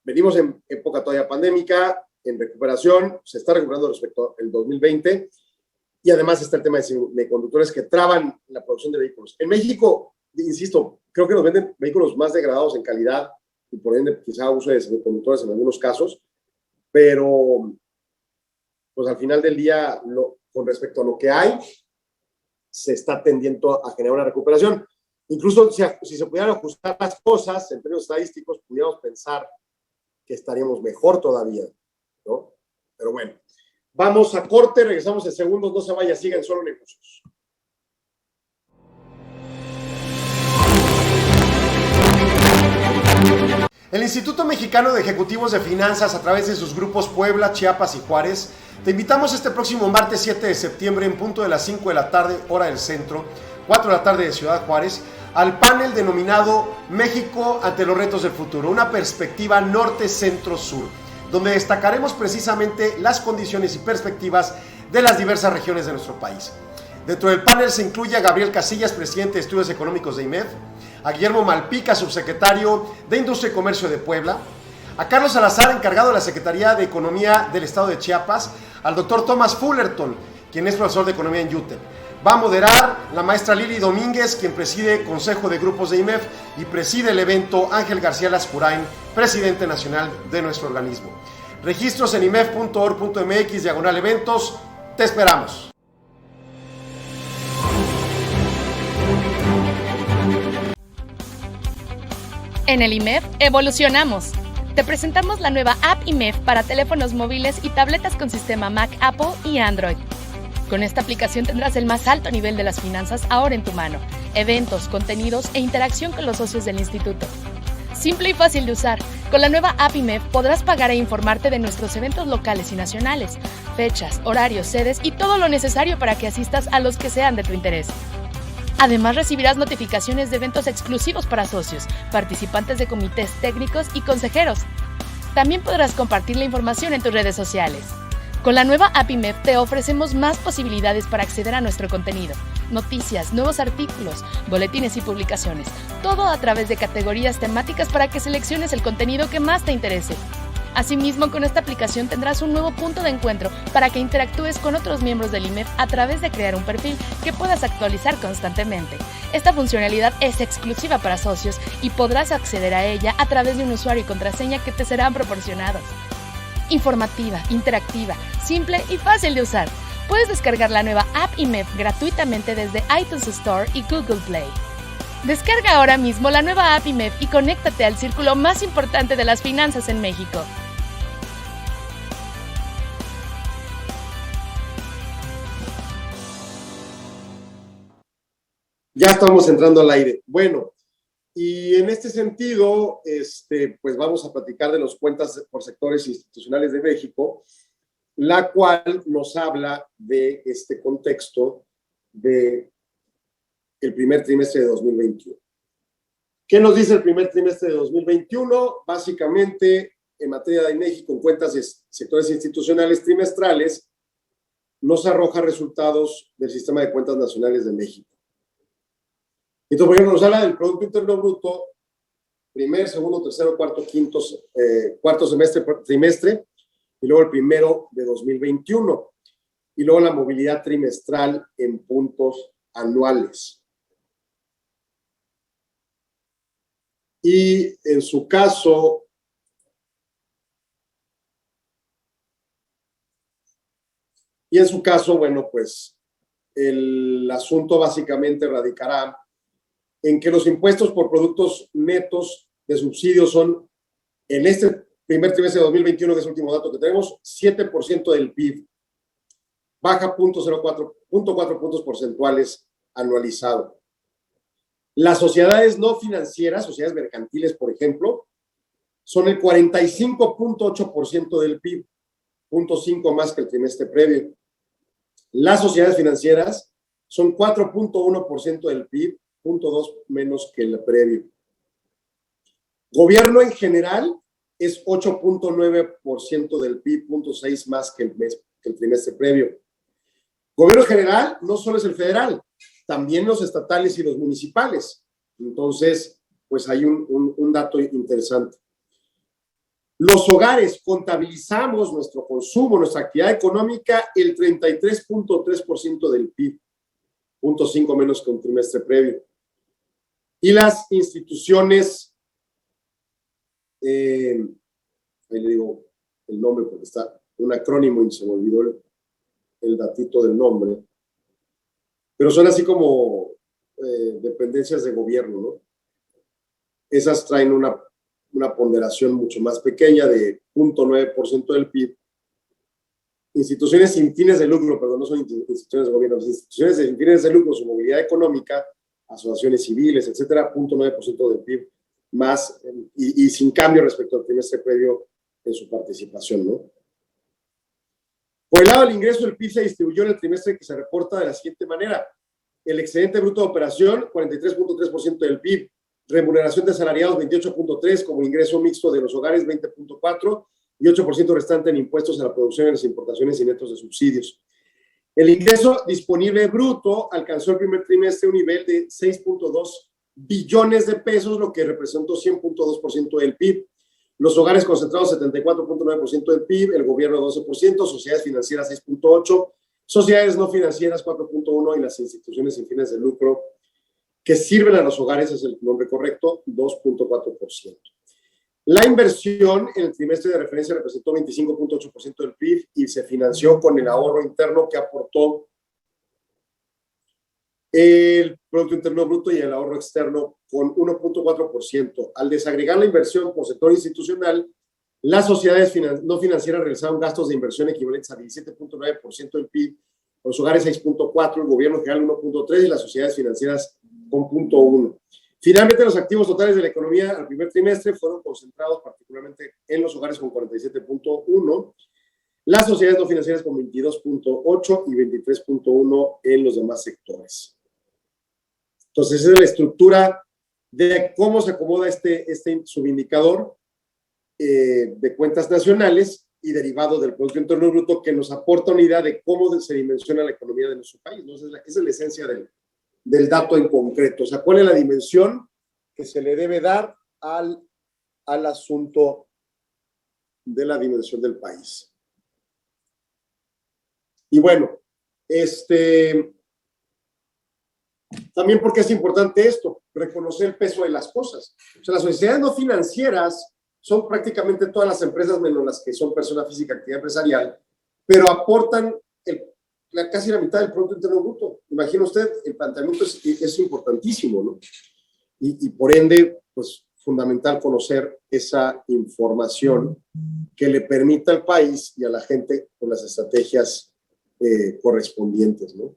venimos en época todavía pandémica, en recuperación, se está recuperando respecto al 2020, y además está el tema de semiconductores que traban la producción de vehículos. En México, insisto, creo que nos venden vehículos más degradados en calidad y por ende quizá uso de semiconductores en algunos casos, pero pues al final del día, con respecto a lo que hay, se está tendiendo a generar una recuperación. Incluso si se pudieran ajustar las cosas en términos estadísticos, pudiéramos pensar que estaríamos mejor todavía, ¿no? Pero bueno, vamos a corte, regresamos en segundos, no se vaya, sigan Solo Negocios. El Instituto Mexicano de Ejecutivos de Finanzas, a través de sus grupos Puebla, Chiapas y Juárez, te invitamos este próximo martes 7 de septiembre en punto de las 5 de la tarde, hora del centro, 4 de la tarde de Ciudad Juárez, al panel denominado México ante los retos del futuro, una perspectiva norte-centro-sur, donde destacaremos precisamente las condiciones y perspectivas de las diversas regiones de nuestro país. Dentro del panel se incluye a Gabriel Casillas, presidente de Estudios Económicos de IMEF, a Guillermo Malpica, subsecretario de Industria y Comercio de Puebla, a Carlos Salazar, encargado de la Secretaría de Economía del Estado de Chiapas, al doctor Thomas Fullerton, quien es profesor de Economía en UTEP. Va a moderar la maestra Lili Domínguez, quien preside Consejo de Grupos de IMEF, y preside el evento Ángel García Lascurain, presidente nacional de nuestro organismo. Registros en imef.org.mx/eventos. Te esperamos. En el IMEF evolucionamos. Te presentamos la nueva app IMEF para teléfonos móviles y tabletas con sistema Mac, Apple y Android. Con esta aplicación tendrás el más alto nivel de las finanzas ahora en tu mano, eventos, contenidos e interacción con los socios del instituto. Simple y fácil de usar. Con la nueva app IMEF podrás pagar e informarte de nuestros eventos locales y nacionales, fechas, horarios, sedes y todo lo necesario para que asistas a los que sean de tu interés. Además, recibirás notificaciones de eventos exclusivos para socios, participantes de comités técnicos y consejeros. También podrás compartir la información en tus redes sociales. Con la nueva app IMEF te ofrecemos más posibilidades para acceder a nuestro contenido, noticias, nuevos artículos, boletines y publicaciones, todo a través de categorías temáticas para que selecciones el contenido que más te interese. Asimismo, con esta aplicación tendrás un nuevo punto de encuentro para que interactúes con otros miembros del IMEF a través de crear un perfil que puedas actualizar constantemente. Esta funcionalidad es exclusiva para socios y podrás acceder a ella a través de un usuario y contraseña que te serán proporcionados. Informativa, interactiva, simple y fácil de usar. Puedes descargar la nueva app IMEF gratuitamente desde iTunes Store y Google Play. Descarga ahora mismo la nueva app IMEF y conéctate al círculo más importante de las finanzas en México. Ya estamos entrando al aire. Bueno, y en este sentido, pues vamos a platicar de las cuentas por sectores institucionales de México, la cual nos habla de este contexto de el primer trimestre de 2021. ¿Qué nos dice el primer trimestre de 2021? Básicamente, en materia de INEGI, con cuentas de sectores institucionales trimestrales, nos arroja resultados del Sistema de Cuentas Nacionales de México. Entonces, por ejemplo, nos habla del Producto Interno Bruto, primer, segundo, tercero, cuarto, quinto, cuarto semestre, trimestre, y luego el primero de 2021, y luego la movilidad trimestral en puntos anuales. Y en su caso, bueno, pues el asunto básicamente radicará en que los impuestos por productos netos de subsidio son, en este primer trimestre de 2021, que es el último dato que tenemos, 7% del PIB, baja 0.4 puntos porcentuales anualizado. Las sociedades no financieras, sociedades mercantiles, por ejemplo, son el 45.8% del PIB, 0.5 más que el trimestre previo. Las sociedades financieras son 4.1% del PIB, 0.2 menos que el previo. Gobierno en general es 8.9% del PIB, 0.6 más que el trimestre previo. Gobierno general no solo es el federal, también los estatales y los municipales. Entonces, pues hay un dato interesante. Los hogares, contabilizamos nuestro consumo, nuestra actividad económica, el 33.3% del PIB, 0.5 menos que un trimestre previo. Y las instituciones, ahí le digo el nombre porque está un acrónimo y se me olvidó el datito del nombre, pero son así como dependencias de gobierno, ¿no? Esas traen una ponderación mucho más pequeña de 0.9% del PIB. Instituciones sin fines de lucro, perdón, no son instituciones de gobierno, instituciones sin fines de lucro, su movilidad económica, asociaciones civiles, etcétera, 0.9% del PIB, más y sin cambio respecto al trimestre previo en su participación, ¿no? Por el lado del ingreso, el PIB se distribuyó en el trimestre que se reporta de la siguiente manera. El excedente bruto de operación, 43.3% del PIB. Remuneración de asalariados, 28.3%, como ingreso mixto de los hogares, 20.4%, y 8% restante en impuestos a la producción y las importaciones y netos de subsidios. El ingreso disponible bruto alcanzó el primer trimestre un nivel de 6.2 billones de pesos, lo que representó 100.2% del PIB. Los hogares concentrados 74.9% del PIB, el gobierno 12%, sociedades financieras 6.8%, sociedades no financieras 4.1% y las instituciones sin fines de lucro que sirven a los hogares, es el nombre correcto, 2.4%. La inversión en el trimestre de referencia representó 25.8% del PIB y se financió con el ahorro interno que aportó el Producto Interno Bruto y el ahorro externo con 1.4%. Al desagregar la inversión por sector institucional, las sociedades no financieras realizaron gastos de inversión equivalentes a 17.9% del PIB, los hogares 6.4%, el gobierno general 1.3% y las sociedades financieras con 0.1%. Finalmente, los activos totales de la economía al primer trimestre fueron concentrados particularmente en los hogares con 47.1%, las sociedades no financieras con 22.8% y 23.1% en los demás sectores. Entonces, esa es la estructura de cómo se acomoda este subindicador de cuentas nacionales y derivado del Producto Interno Bruto, que nos aporta una idea de cómo se dimensiona la economía de nuestro país, ¿no? Esa es la esencia del dato en concreto. O sea, ¿cuál es la dimensión que se le debe dar al asunto de la dimensión del país? Y bueno, también porque es importante esto, reconocer el peso de las cosas. O sea, las sociedades no financieras son prácticamente todas las empresas menos las que son persona física, actividad empresarial, pero aportan casi la mitad del Producto Interno Bruto. Imagina usted, el planteamiento es importantísimo, ¿no? Y por ende, pues fundamental conocer esa información que le permita al país y a la gente con las estrategias correspondientes, ¿no?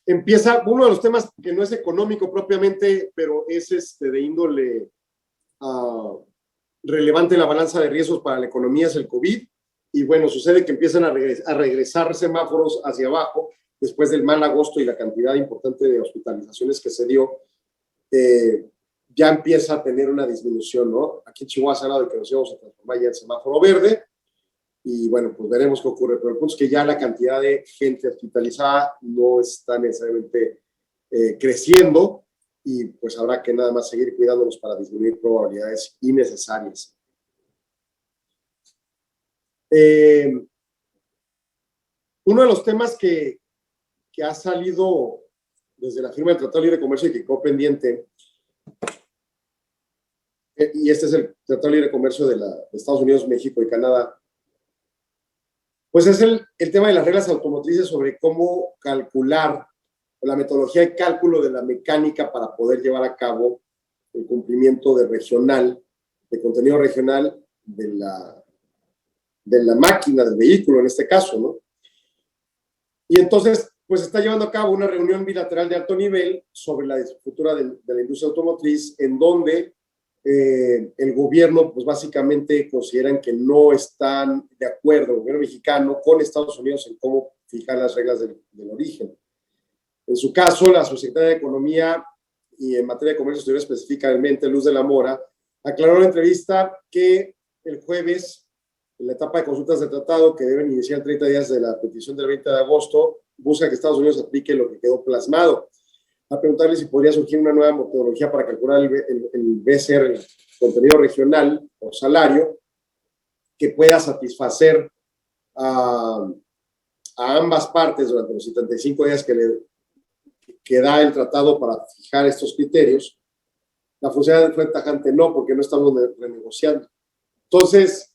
Empieza uno de los temas que no es económico propiamente, pero es de índole relevante en la balanza de riesgos para la economía, es el COVID. Y bueno, sucede que empiezan a regresar semáforos hacia abajo después del mal agosto y la cantidad importante de hospitalizaciones que se dio. Ya empieza a tener una disminución, ¿no? Aquí en Chihuahua se ha hablado de que nos íbamos a transformar ya en semáforo verde. Y bueno, pues veremos qué ocurre. Pero el punto es que ya la cantidad de gente hospitalizada no está necesariamente creciendo y pues habrá que nada más seguir cuidándonos para disminuir probabilidades innecesarias. Uno de los temas que ha salido desde la firma del Tratado de Libre Comercio y que quedó pendiente, y este es el Tratado de Libre Comercio de Estados Unidos, México y Canadá, pues es el tema de las reglas automotrices sobre cómo calcular, o la metodología de cálculo de la mecánica para poder llevar a cabo el cumplimiento de contenido regional de la máquina, del vehículo en este caso, ¿no? Y entonces, pues está llevando a cabo una reunión bilateral de alto nivel sobre la futura de la industria automotriz, en donde el gobierno, pues básicamente consideran que no están de acuerdo, el gobierno mexicano, con Estados Unidos en cómo fijar las reglas del origen. En su caso, la subsecretaria de Economía y en materia de comercio exterior específicamente, Luz de la Mora, aclaró en la entrevista que el jueves, en la etapa de consultas de tratado, que deben iniciar 30 días de la petición del 20 de agosto, busca que Estados Unidos aplique lo que quedó plasmado. A preguntarle si podría surgir una nueva metodología para calcular el BCR, el contenido regional o salario, que pueda satisfacer a ambas partes durante los 75 días que da el tratado para fijar estos criterios. La funcionaria fue tajante, no, porque no estamos renegociando. Entonces,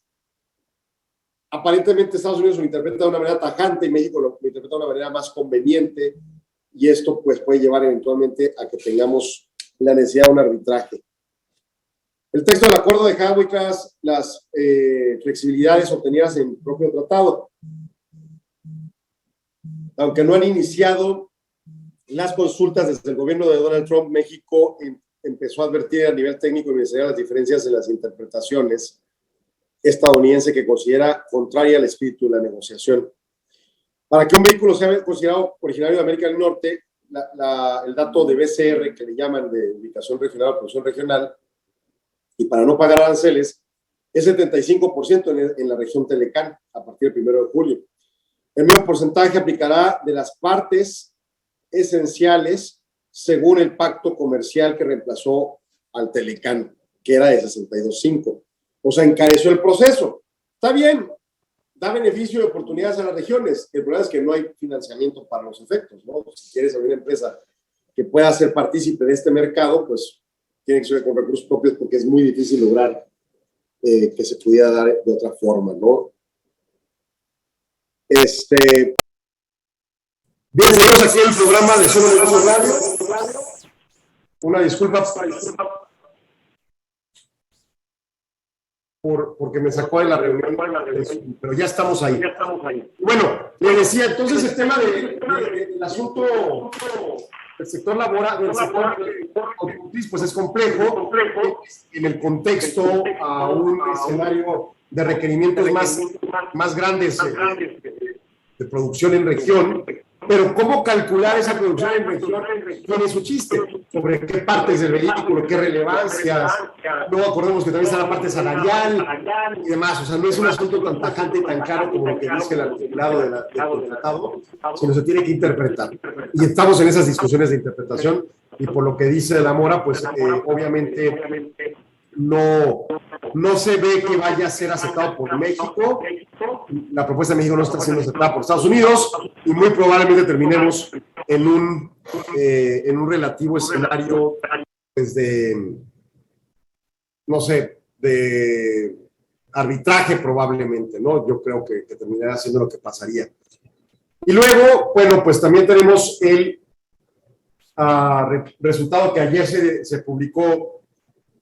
aparentemente Estados Unidos lo interpreta de una manera tajante y México lo interpreta de una manera más conveniente, y esto pues puede llevar eventualmente a que tengamos la necesidad de un arbitraje. El texto del acuerdo dejaba muy claras las flexibilidades obtenidas en el propio tratado. Aunque no han iniciado las consultas desde el gobierno de Donald Trump, México empezó a advertir a nivel técnico y ministerial las diferencias en las interpretaciones estadounidense que considera contraria al espíritu de la negociación. Para que un vehículo sea considerado originario de América del Norte, el dato de BCR, que le llaman de ubicación regional o producción regional, y para no pagar aranceles, es 75% en la región Telecán a partir del 1 de julio. El mismo porcentaje aplicará de las partes esenciales según el pacto comercial que reemplazó al Telecán, que era de 62.5. O sea, encareció el proceso. Está bien, da beneficio y oportunidades a las regiones. El problema es que no hay financiamiento para los efectos, ¿no? Si quieres abrir una empresa que pueda ser partícipe de este mercado, pues tiene que ser con recursos propios porque es muy difícil lograr que se pudiera dar de otra forma, ¿no? Bien, seguimos aquí en el programa de Solo Negocios Radio. Una disculpa porque me sacó de la reunión, pero ya estamos ahí. Bueno, le decía, entonces el tema del asunto del sector laboral, del sector automotriz, pues es complejo en el contexto a un escenario de requerimientos más grandes de producción en región. Pero ¿cómo calcular esa producción en región? Tiene su chiste. ¿Sobre qué partes del vehículo? ¿Qué relevancias? Luego acordemos que también está la parte salarial y demás. O sea, no es un asunto tan tajante y tan claro como lo que dice el articulado del tratado, sino se tiene que interpretar. Y estamos en esas discusiones de interpretación y por lo que dice la Mora, pues obviamente no se ve que vaya a ser aceptado por México. La propuesta de México no está siendo aceptada por Estados Unidos y muy probablemente terminemos en un relativo escenario pues de arbitraje probablemente, ¿no? Yo creo que terminará siendo lo que pasaría. Y luego, bueno, pues también tenemos el resultado que ayer se publicó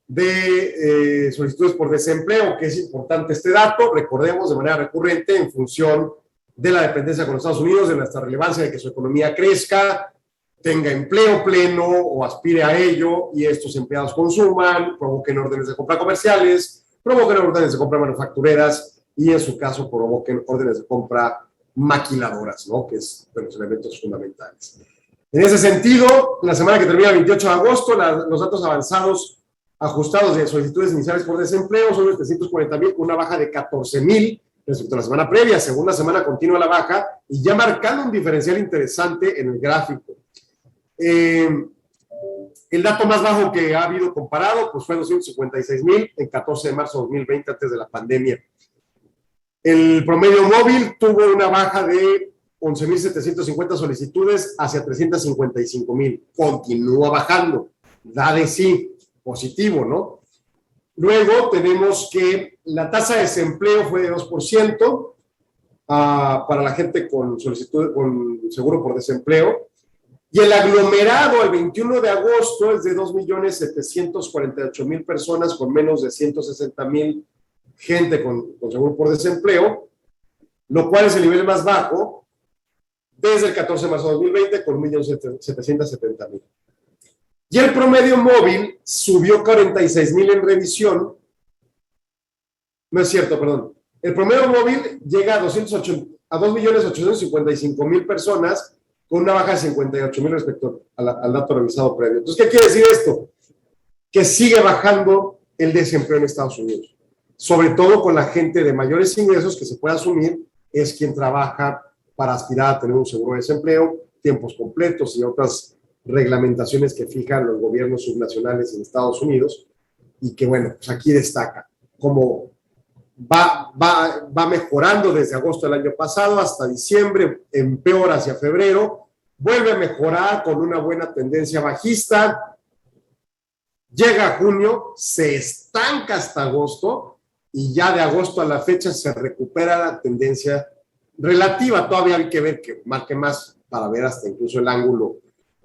de solicitudes por desempleo, que es importante este dato, recordemos de manera recurrente en función de la dependencia con los Estados Unidos, de nuestra relevancia de que su economía crezca, tenga empleo pleno o aspire a ello y estos empleados consuman, provoquen órdenes de compra comerciales, provoquen órdenes de compra manufactureras y en su caso provoquen órdenes de compra maquiladoras, ¿no? Que es de los elementos fundamentales. En ese sentido, la semana que termina el 28 de agosto, los datos avanzados ajustados de solicitudes iniciales por desempleo son de 340,000, una baja de 14,000 respecto a la semana previa, segunda semana continua la baja y ya marcando un diferencial interesante en el gráfico. El dato más bajo que ha habido comparado pues fue 256,000 en 14 de marzo de 2020, antes de la pandemia. El promedio móvil tuvo una baja de 11,750 solicitudes hacia 355,000. Continúa bajando, da de sí. Positivo, ¿no? Luego tenemos que la tasa de desempleo fue de 2% para la gente con solicitud, con seguro por desempleo, y el aglomerado el 21 de agosto es de 2,748,000 personas con menos de 160,000 gente con seguro por desempleo, lo cual es el nivel más bajo desde el 14 de marzo de 2020 con 1,770,000. Y el promedio móvil subió 46,000 en revisión. No es cierto, perdón. El promedio móvil llega a 2,855,000 personas con una baja de 58,000 respecto al dato revisado previo. Entonces, ¿qué quiere decir esto? Que sigue bajando el desempleo en Estados Unidos. Sobre todo con la gente de mayores ingresos que se puede asumir es quien trabaja para aspirar a tener un seguro de desempleo, tiempos completos y otras reglamentaciones que fijan los gobiernos subnacionales en Estados Unidos y que, bueno, pues aquí destaca cómo va mejorando desde agosto del año pasado hasta diciembre, empeora hacia febrero, vuelve a mejorar con una buena tendencia bajista, llega a junio, se estanca hasta agosto y ya de agosto a la fecha se recupera la tendencia relativa. Todavía hay que ver que marque más para ver hasta incluso el ángulo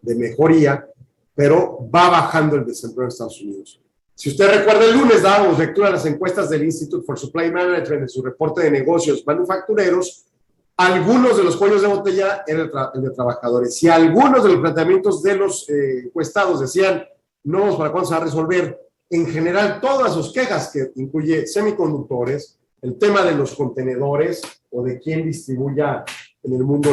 de mejoría, pero va bajando el desempleo en Estados Unidos. Si usted recuerda, el lunes dábamos lectura a las encuestas del Institute for Supply Management en su reporte de negocios manufactureros Algunos de los cuellos de botella eran el de trabajadores. Si algunos de los planteamientos de los encuestados decían, no, ¿para cuándo se va a resolver? En general, todas sus quejas, que incluye semiconductores, el tema de los contenedores o de quién distribuya en el mundo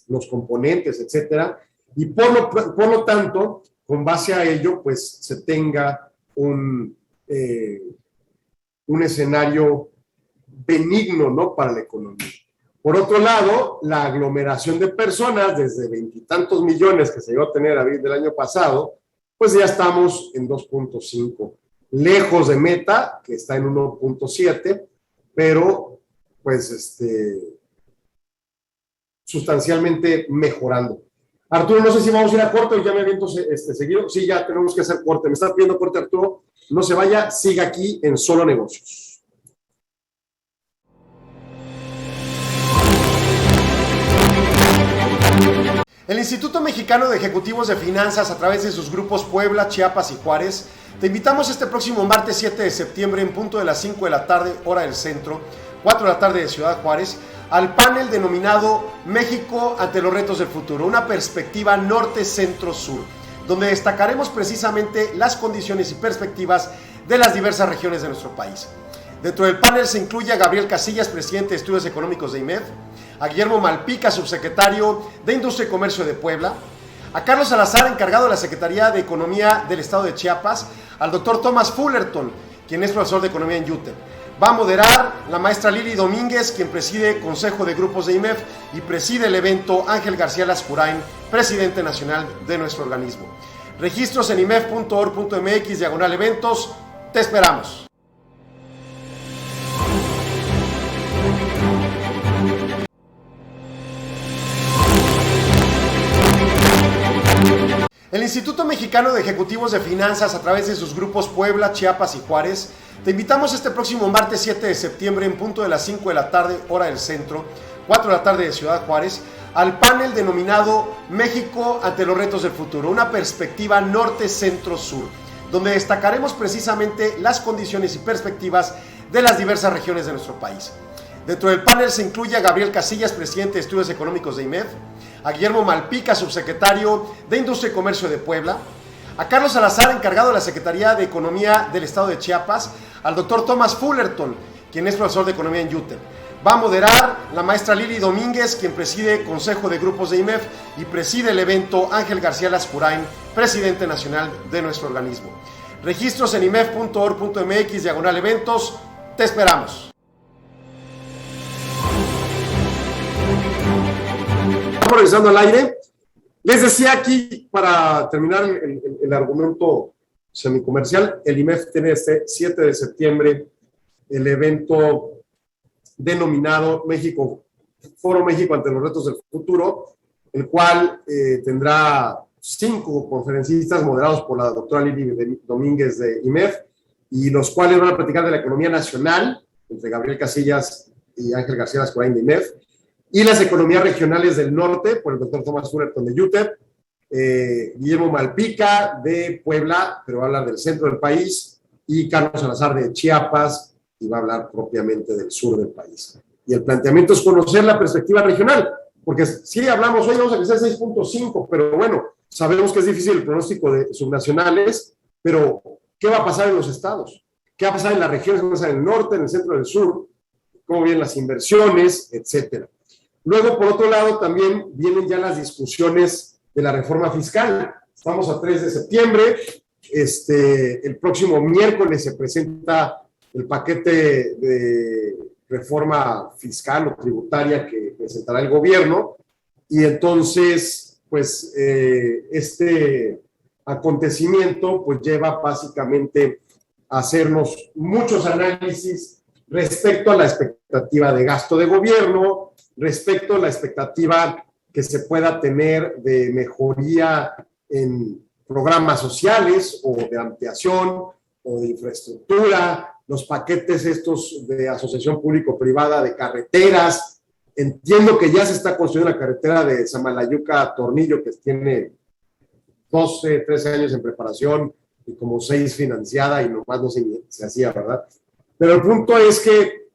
los componentes, etcétera, y por lo tanto, con base a ello, pues se tenga un escenario benigno, ¿no?, para la economía. Por otro lado, la aglomeración de personas, desde 20 y tantos millones que se llegó a tener a abril del año pasado, pues ya estamos en 2.5, lejos de meta, que está en 1.7, pero pues sustancialmente mejorando. Arturo, no sé si vamos a ir a corte o ya me aviento seguido. Sí, ya tenemos que hacer corte. Me está pidiendo corte, Arturo. No se vaya, siga aquí en Solo Negocios. El Instituto Mexicano de Ejecutivos de Finanzas, a través de sus grupos Puebla, Chiapas y Juárez, te invitamos este próximo martes 7 de septiembre en punto de las 5 de la tarde, hora del centro, 4 de la tarde de Ciudad Juárez, al panel denominado México ante los retos del futuro, una perspectiva norte-centro-sur, donde destacaremos precisamente las condiciones y perspectivas de las diversas regiones de nuestro país. Dentro del panel se incluye a Gabriel Casillas, presidente de Estudios Económicos de IMEF, a Guillermo Malpica, subsecretario de Industria y Comercio de Puebla, a Carlos Salazar, encargado de la Secretaría de Economía del Estado de Chiapas, al doctor Thomas Fullerton, quien es profesor de Economía en UTEP. Va a moderar la maestra Lili Domínguez, quien preside Consejo de Grupos de IMEF, y preside el evento Ángel García Lascurain, presidente nacional de nuestro organismo. Registros en imef.org.mx/eventos. Te esperamos. El Instituto Mexicano de Ejecutivos de Finanzas, a través de sus grupos Puebla, Chiapas y Juárez, te invitamos este próximo martes 7 de septiembre en punto de las 5 de la tarde, hora del centro, 4 de la tarde de Ciudad Juárez, al panel denominado México ante los retos del futuro, una perspectiva norte-centro-sur, donde destacaremos precisamente las condiciones y perspectivas de las diversas regiones de nuestro país. Dentro del panel se incluye a Gabriel Casillas, presidente de Estudios Económicos de IMEF, a Guillermo Malpica, subsecretario de Industria y Comercio de Puebla, a Carlos Salazar, encargado de la Secretaría de Economía del Estado de Chiapas, al doctor Thomas Fullerton, quien es profesor de Economía en UTEP. Va a moderar la maestra Lili Domínguez, quien preside Consejo de Grupos de IMEF, y preside el evento Ángel García Lascurain, presidente nacional de nuestro organismo. Registros en imef.org.mx/eventos. Te esperamos. Regresando al aire, les decía aquí, para terminar el argumento semicomercial, el IMEF tiene este 7 de septiembre el evento denominado Foro México ante los retos del futuro, el cual tendrá 5 conferencistas moderados por la doctora Lili Domínguez de IMEF, y los cuales van a platicar de la economía nacional, entre Gabriel Casillas y Ángel García Lascurain de IMEF, y las economías regionales del norte, por el doctor Thomas Fullerton de UTEP, Guillermo Malpica de Puebla, pero va a hablar del centro del país, y Carlos Salazar de Chiapas, y va a hablar propiamente del sur del país. Y el planteamiento es conocer la perspectiva regional, porque sí hablamos, hoy vamos a crecer 6.5, pero bueno, sabemos que es difícil el pronóstico de subnacionales, pero ¿qué va a pasar en los estados? ¿Qué va a pasar en las regiones? ¿Qué va a pasar en el norte, en el centro, en el sur? ¿Cómo vienen las inversiones? Etcétera. Luego, por otro lado, también vienen ya las discusiones de la reforma fiscal. Estamos a 3 de septiembre. El próximo miércoles se presenta el paquete de reforma fiscal o tributaria que presentará el gobierno. Y entonces, pues, este acontecimiento pues lleva básicamente a hacernos muchos análisis respecto a la expectativa de gasto de gobierno, respecto a la expectativa que se pueda tener de mejoría en programas sociales o de ampliación o de infraestructura, los paquetes estos de asociación público-privada de carreteras. Entiendo que ya se está construyendo la carretera de Samalayuca a Tornillo, que tiene 12, 13 años en preparación y como 6 financiada, y nomás no se hacía, ¿verdad? Pero el punto es que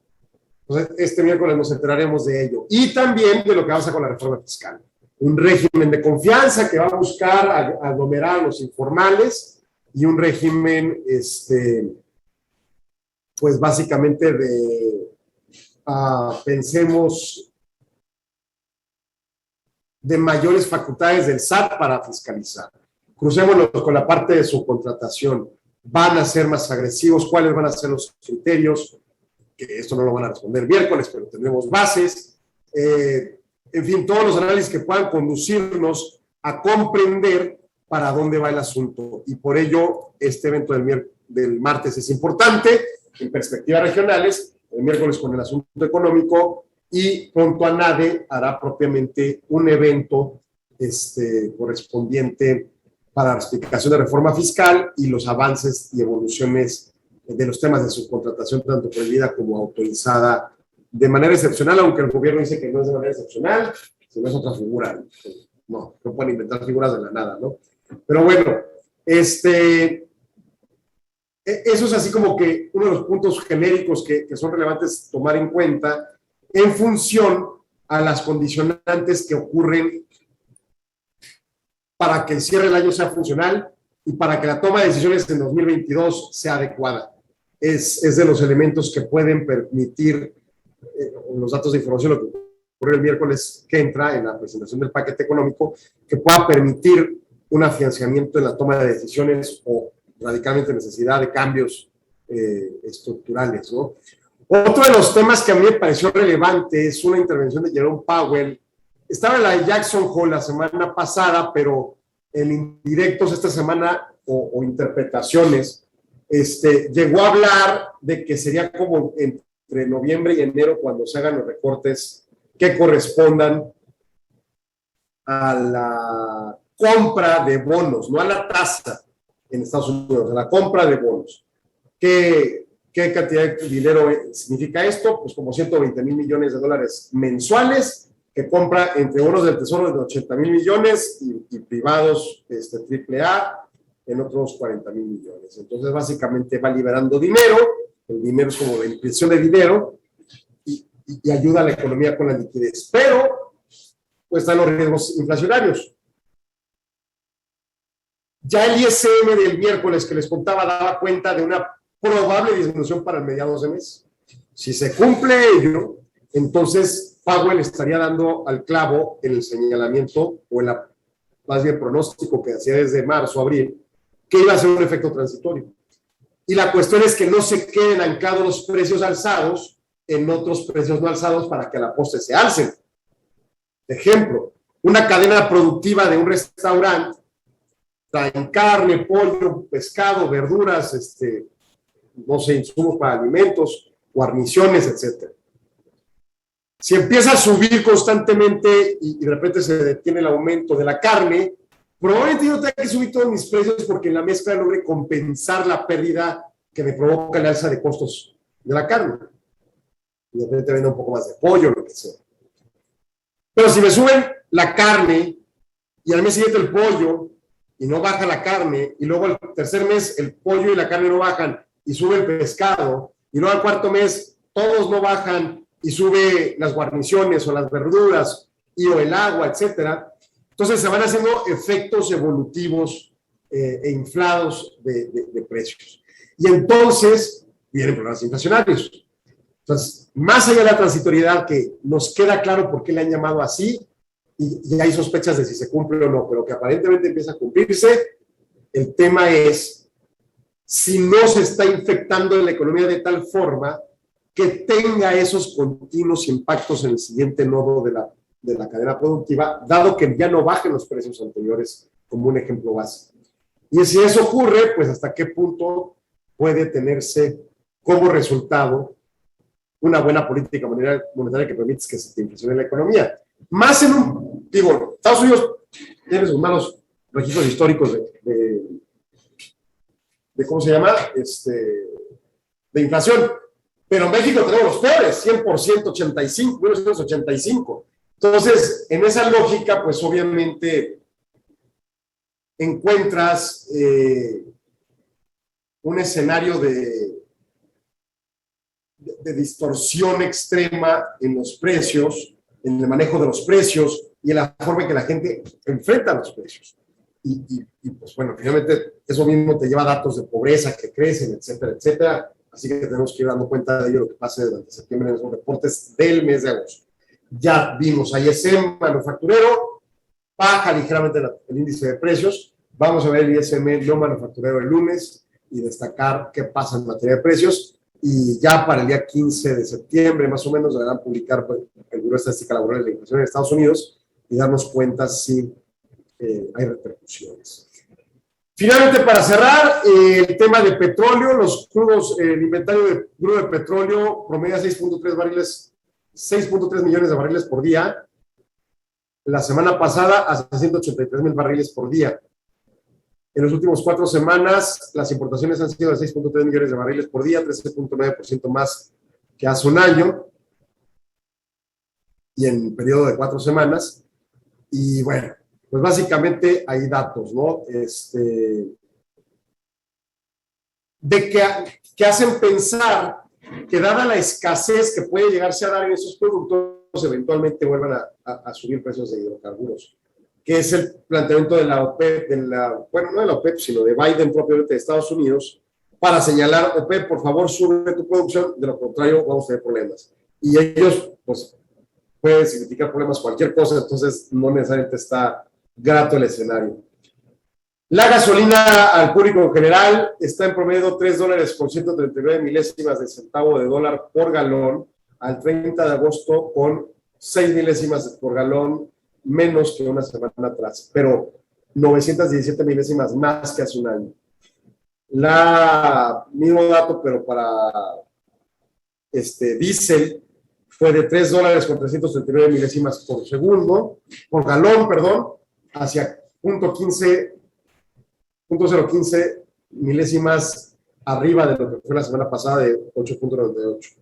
Entonces, este miércoles nos enteraremos de ello. Y también de lo que va a pasar con la reforma fiscal. Un régimen de confianza que va a buscar aglomerar a los informales y un régimen, pues básicamente pensemos, de mayores facultades del SAT para fiscalizar. Crucémonos con la parte de subcontratación. ¿Van a ser más agresivos? ¿Cuáles van a ser los criterios? Que esto no lo van a responder miércoles, pero tendremos bases. En fin, todos los análisis que puedan conducirnos a comprender para dónde va el asunto. Y por ello, este evento del martes es importante, en perspectivas regionales, el miércoles con el asunto económico, y pronto ANADE hará propiamente un evento correspondiente para la explicación de reforma fiscal y los avances y evoluciones de los temas de subcontratación, tanto prohibida como autorizada de manera excepcional, aunque el gobierno dice que no es de manera excepcional, sino es otra figura. No pueden inventar figuras de la nada, ¿no? Pero bueno, eso es así como que uno de los puntos genéricos que son relevantes tomar en cuenta en función a las condicionantes que ocurren para que el cierre del año sea funcional y para que la toma de decisiones en 2022 sea adecuada. Es de los elementos que pueden permitir, los datos de información, lo que ocurre el miércoles que entra en la presentación del paquete económico, que pueda permitir un afianzamiento en la toma de decisiones o radicalmente necesidad de cambios estructurales, ¿no? Otro de los temas que a mí me pareció relevante es una intervención de Jerome Powell. Estaba en la de Jackson Hole la semana pasada, pero en indirectos esta semana o interpretaciones, llegó a hablar de que sería como entre noviembre y enero cuando se hagan los recortes que correspondan a la compra de bonos, no a la tasa en Estados Unidos, a la compra de bonos. ¿Qué cantidad de dinero significa esto? Pues como 120,000 millones de dólares mensuales que compra entre bonos del Tesoro de 80,000 millones y privados AAA en otros 40,000 millones. Entonces, básicamente va liberando dinero. El dinero es como la impresión de dinero y ayuda a la economía con la liquidez. Pero, pues están los riesgos inflacionarios. Ya el ISM del miércoles que les contaba daba cuenta de una probable disminución para el mediados de mes. Si se cumple ello, entonces Powell estaría dando al clavo en el señalamiento o en más bien pronóstico que hacía desde marzo, abril, que iba a ser un efecto transitorio. Y la cuestión es que no se queden anclados los precios alzados en otros precios no alzados para que a la postre se alcen. Ejemplo, una cadena productiva de un restaurante traen carne, pollo, pescado, verduras, no sé, insumos para alimentos, guarniciones, etc. Si empieza a subir constantemente y de repente se detiene el aumento de la carne, probablemente yo tenga que subir todos mis precios porque en la mezcla logre compensar la pérdida que me provoca el alza de costos de la carne. Y de repente venda un poco más de pollo, lo que sea. Pero si me suben la carne y al mes siguiente el pollo y no baja la carne, y luego el tercer mes el pollo y la carne no bajan y sube el pescado, y luego al cuarto mes todos no bajan y sube las guarniciones o las verduras o el agua, etcétera. Entonces se van haciendo efectos evolutivos e inflados de precios. Y entonces vienen problemas inflacionarios. Entonces, más allá de la transitoriedad, que nos queda claro por qué le han llamado así, y hay sospechas de si se cumple o no, pero que aparentemente empieza a cumplirse, el tema es si no se está infectando en la economía de tal forma que tenga esos continuos impactos en el siguiente nodo de la cadena productiva, dado que ya no bajen los precios anteriores, como un ejemplo básico. Y si eso ocurre, pues hasta qué punto puede tenerse como resultado una buena política monetaria que permite que se inflacione la economía. Más Estados Unidos tiene sus malos registros históricos de ¿cómo se llama? De inflación. Pero en México tenemos los peores, 100%, 85, 1985. Entonces, en esa lógica, pues obviamente encuentras un escenario de de distorsión extrema en los precios, en el manejo de los precios y en la forma en que la gente enfrenta los precios. Y pues bueno, finalmente eso mismo te lleva a datos de pobreza que crecen, etcétera, etcétera. Así que tenemos que ir dando cuenta de ello, lo que pase durante septiembre en esos reportes del mes de agosto. Ya vimos a ISM manufacturero, baja ligeramente el índice de precios. Vamos a ver el ISM no manufacturero el lunes y destacar qué pasa en materia de precios. Y ya para el día 15 de septiembre, más o menos, deberán publicar el Buró de Estadística Laboral de la Inflación en Estados Unidos y darnos cuenta si hay repercusiones. Finalmente, para cerrar, el tema de petróleo, los crudos, el inventario de crudo de petróleo promedia 6.3 millones de barriles por día. La semana pasada, hasta 183,000 barriles por día. En las últimas 4 semanas, las importaciones han sido de 6.3 millones de barriles por día, 13.9% más que hace un año, y en un periodo de 4 semanas. Y bueno, pues básicamente hay datos, ¿no? Que hacen pensar que dada la escasez que puede llegarse a dar en esos productos, eventualmente vuelvan a subir precios de hidrocarburos, que es el planteamiento de la OPEP, bueno, no de la OPEP, sino de Biden propiamente de Estados Unidos, para señalar, OPEP, por favor, sube tu producción, de lo contrario vamos a tener problemas. Y ellos, pues, pueden significar problemas cualquier cosa, entonces no necesariamente está grato el escenario. La gasolina al público en general está en promedio $3.139 de centavo de dólar por galón al 30 de agosto, con 6 milésimas por galón menos que una semana atrás, pero 917 milésimas más que hace un año. Mismo dato, pero para diésel fue de $3.339 milésimas por galón, hacia 0.15 milésimas arriba de lo que fue la semana pasada de 8.98.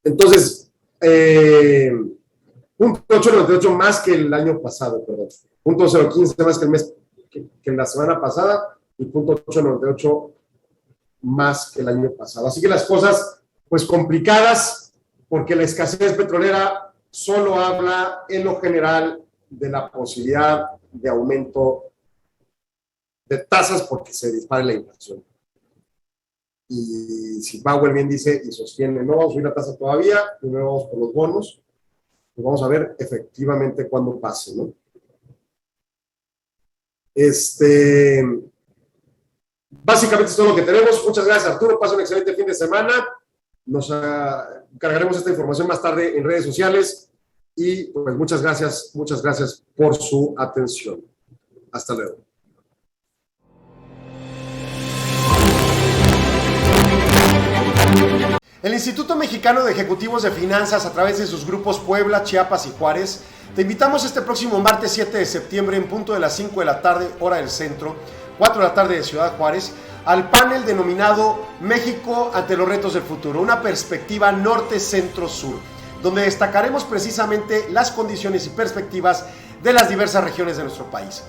Entonces, 0.898 más que el año pasado, 0.015 más que el mes que la semana pasada y 0.898 más que el año pasado. Así que las cosas, pues, complicadas, porque la escasez petrolera solo habla en lo general de la posibilidad de aumento de tasas porque se dispara la inflación. Y si Powell bien dice y sostiene, no vamos a subir la tasa todavía, primero vamos por los bonos, pues vamos a ver efectivamente cuándo pase, ¿no? Básicamente es todo lo que tenemos. Muchas gracias, Arturo. Pasa un excelente fin de semana. Nos cargaremos esta información más tarde en redes sociales. Y pues muchas gracias por su atención. Hasta luego. El Instituto Mexicano de Ejecutivos de Finanzas, a través de sus grupos Puebla, Chiapas y Juárez, te invitamos este próximo martes 7 de septiembre en punto de las 5 de la tarde, hora del centro, 4 de la tarde de Ciudad Juárez, al panel denominado México ante los retos del futuro, una perspectiva norte-centro-sur, donde destacaremos precisamente las condiciones y perspectivas de las diversas regiones de nuestro país.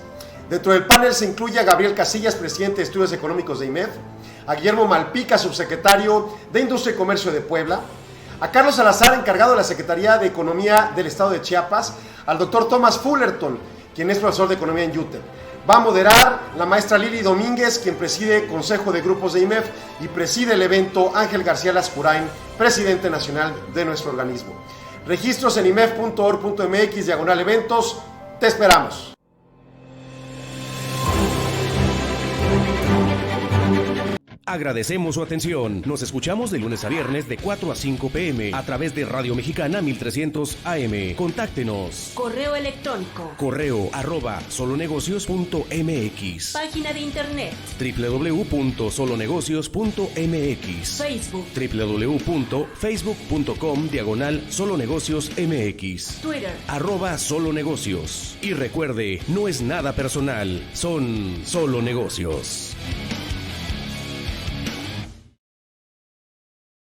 Dentro del panel se incluye a Gabriel Casillas, presidente de Estudios Económicos de IMEF, a Guillermo Malpica, subsecretario de Industria y Comercio de Puebla, a Carlos Salazar, encargado de la Secretaría de Economía del Estado de Chiapas, al doctor Thomas Fullerton, quien es profesor de Economía en UTEP. Va a moderar la maestra Lili Domínguez, quien preside Consejo de Grupos de IMEF, y preside el evento Ángel García Lascurain, presidente nacional de nuestro organismo. Registros en imef.org.mx/eventos. Te esperamos. Agradecemos su atención. Nos escuchamos de lunes a viernes de 4 a 5 p.m. a través de Radio Mexicana 1300 AM. Contáctenos. Correo electrónico. correo@solonegocios.mx. Página de internet. www.solonegocios.mx. Facebook. www.facebook.com/solonegociosmx. Twitter. @solonegocios. Y recuerde, no es nada personal, son solo negocios.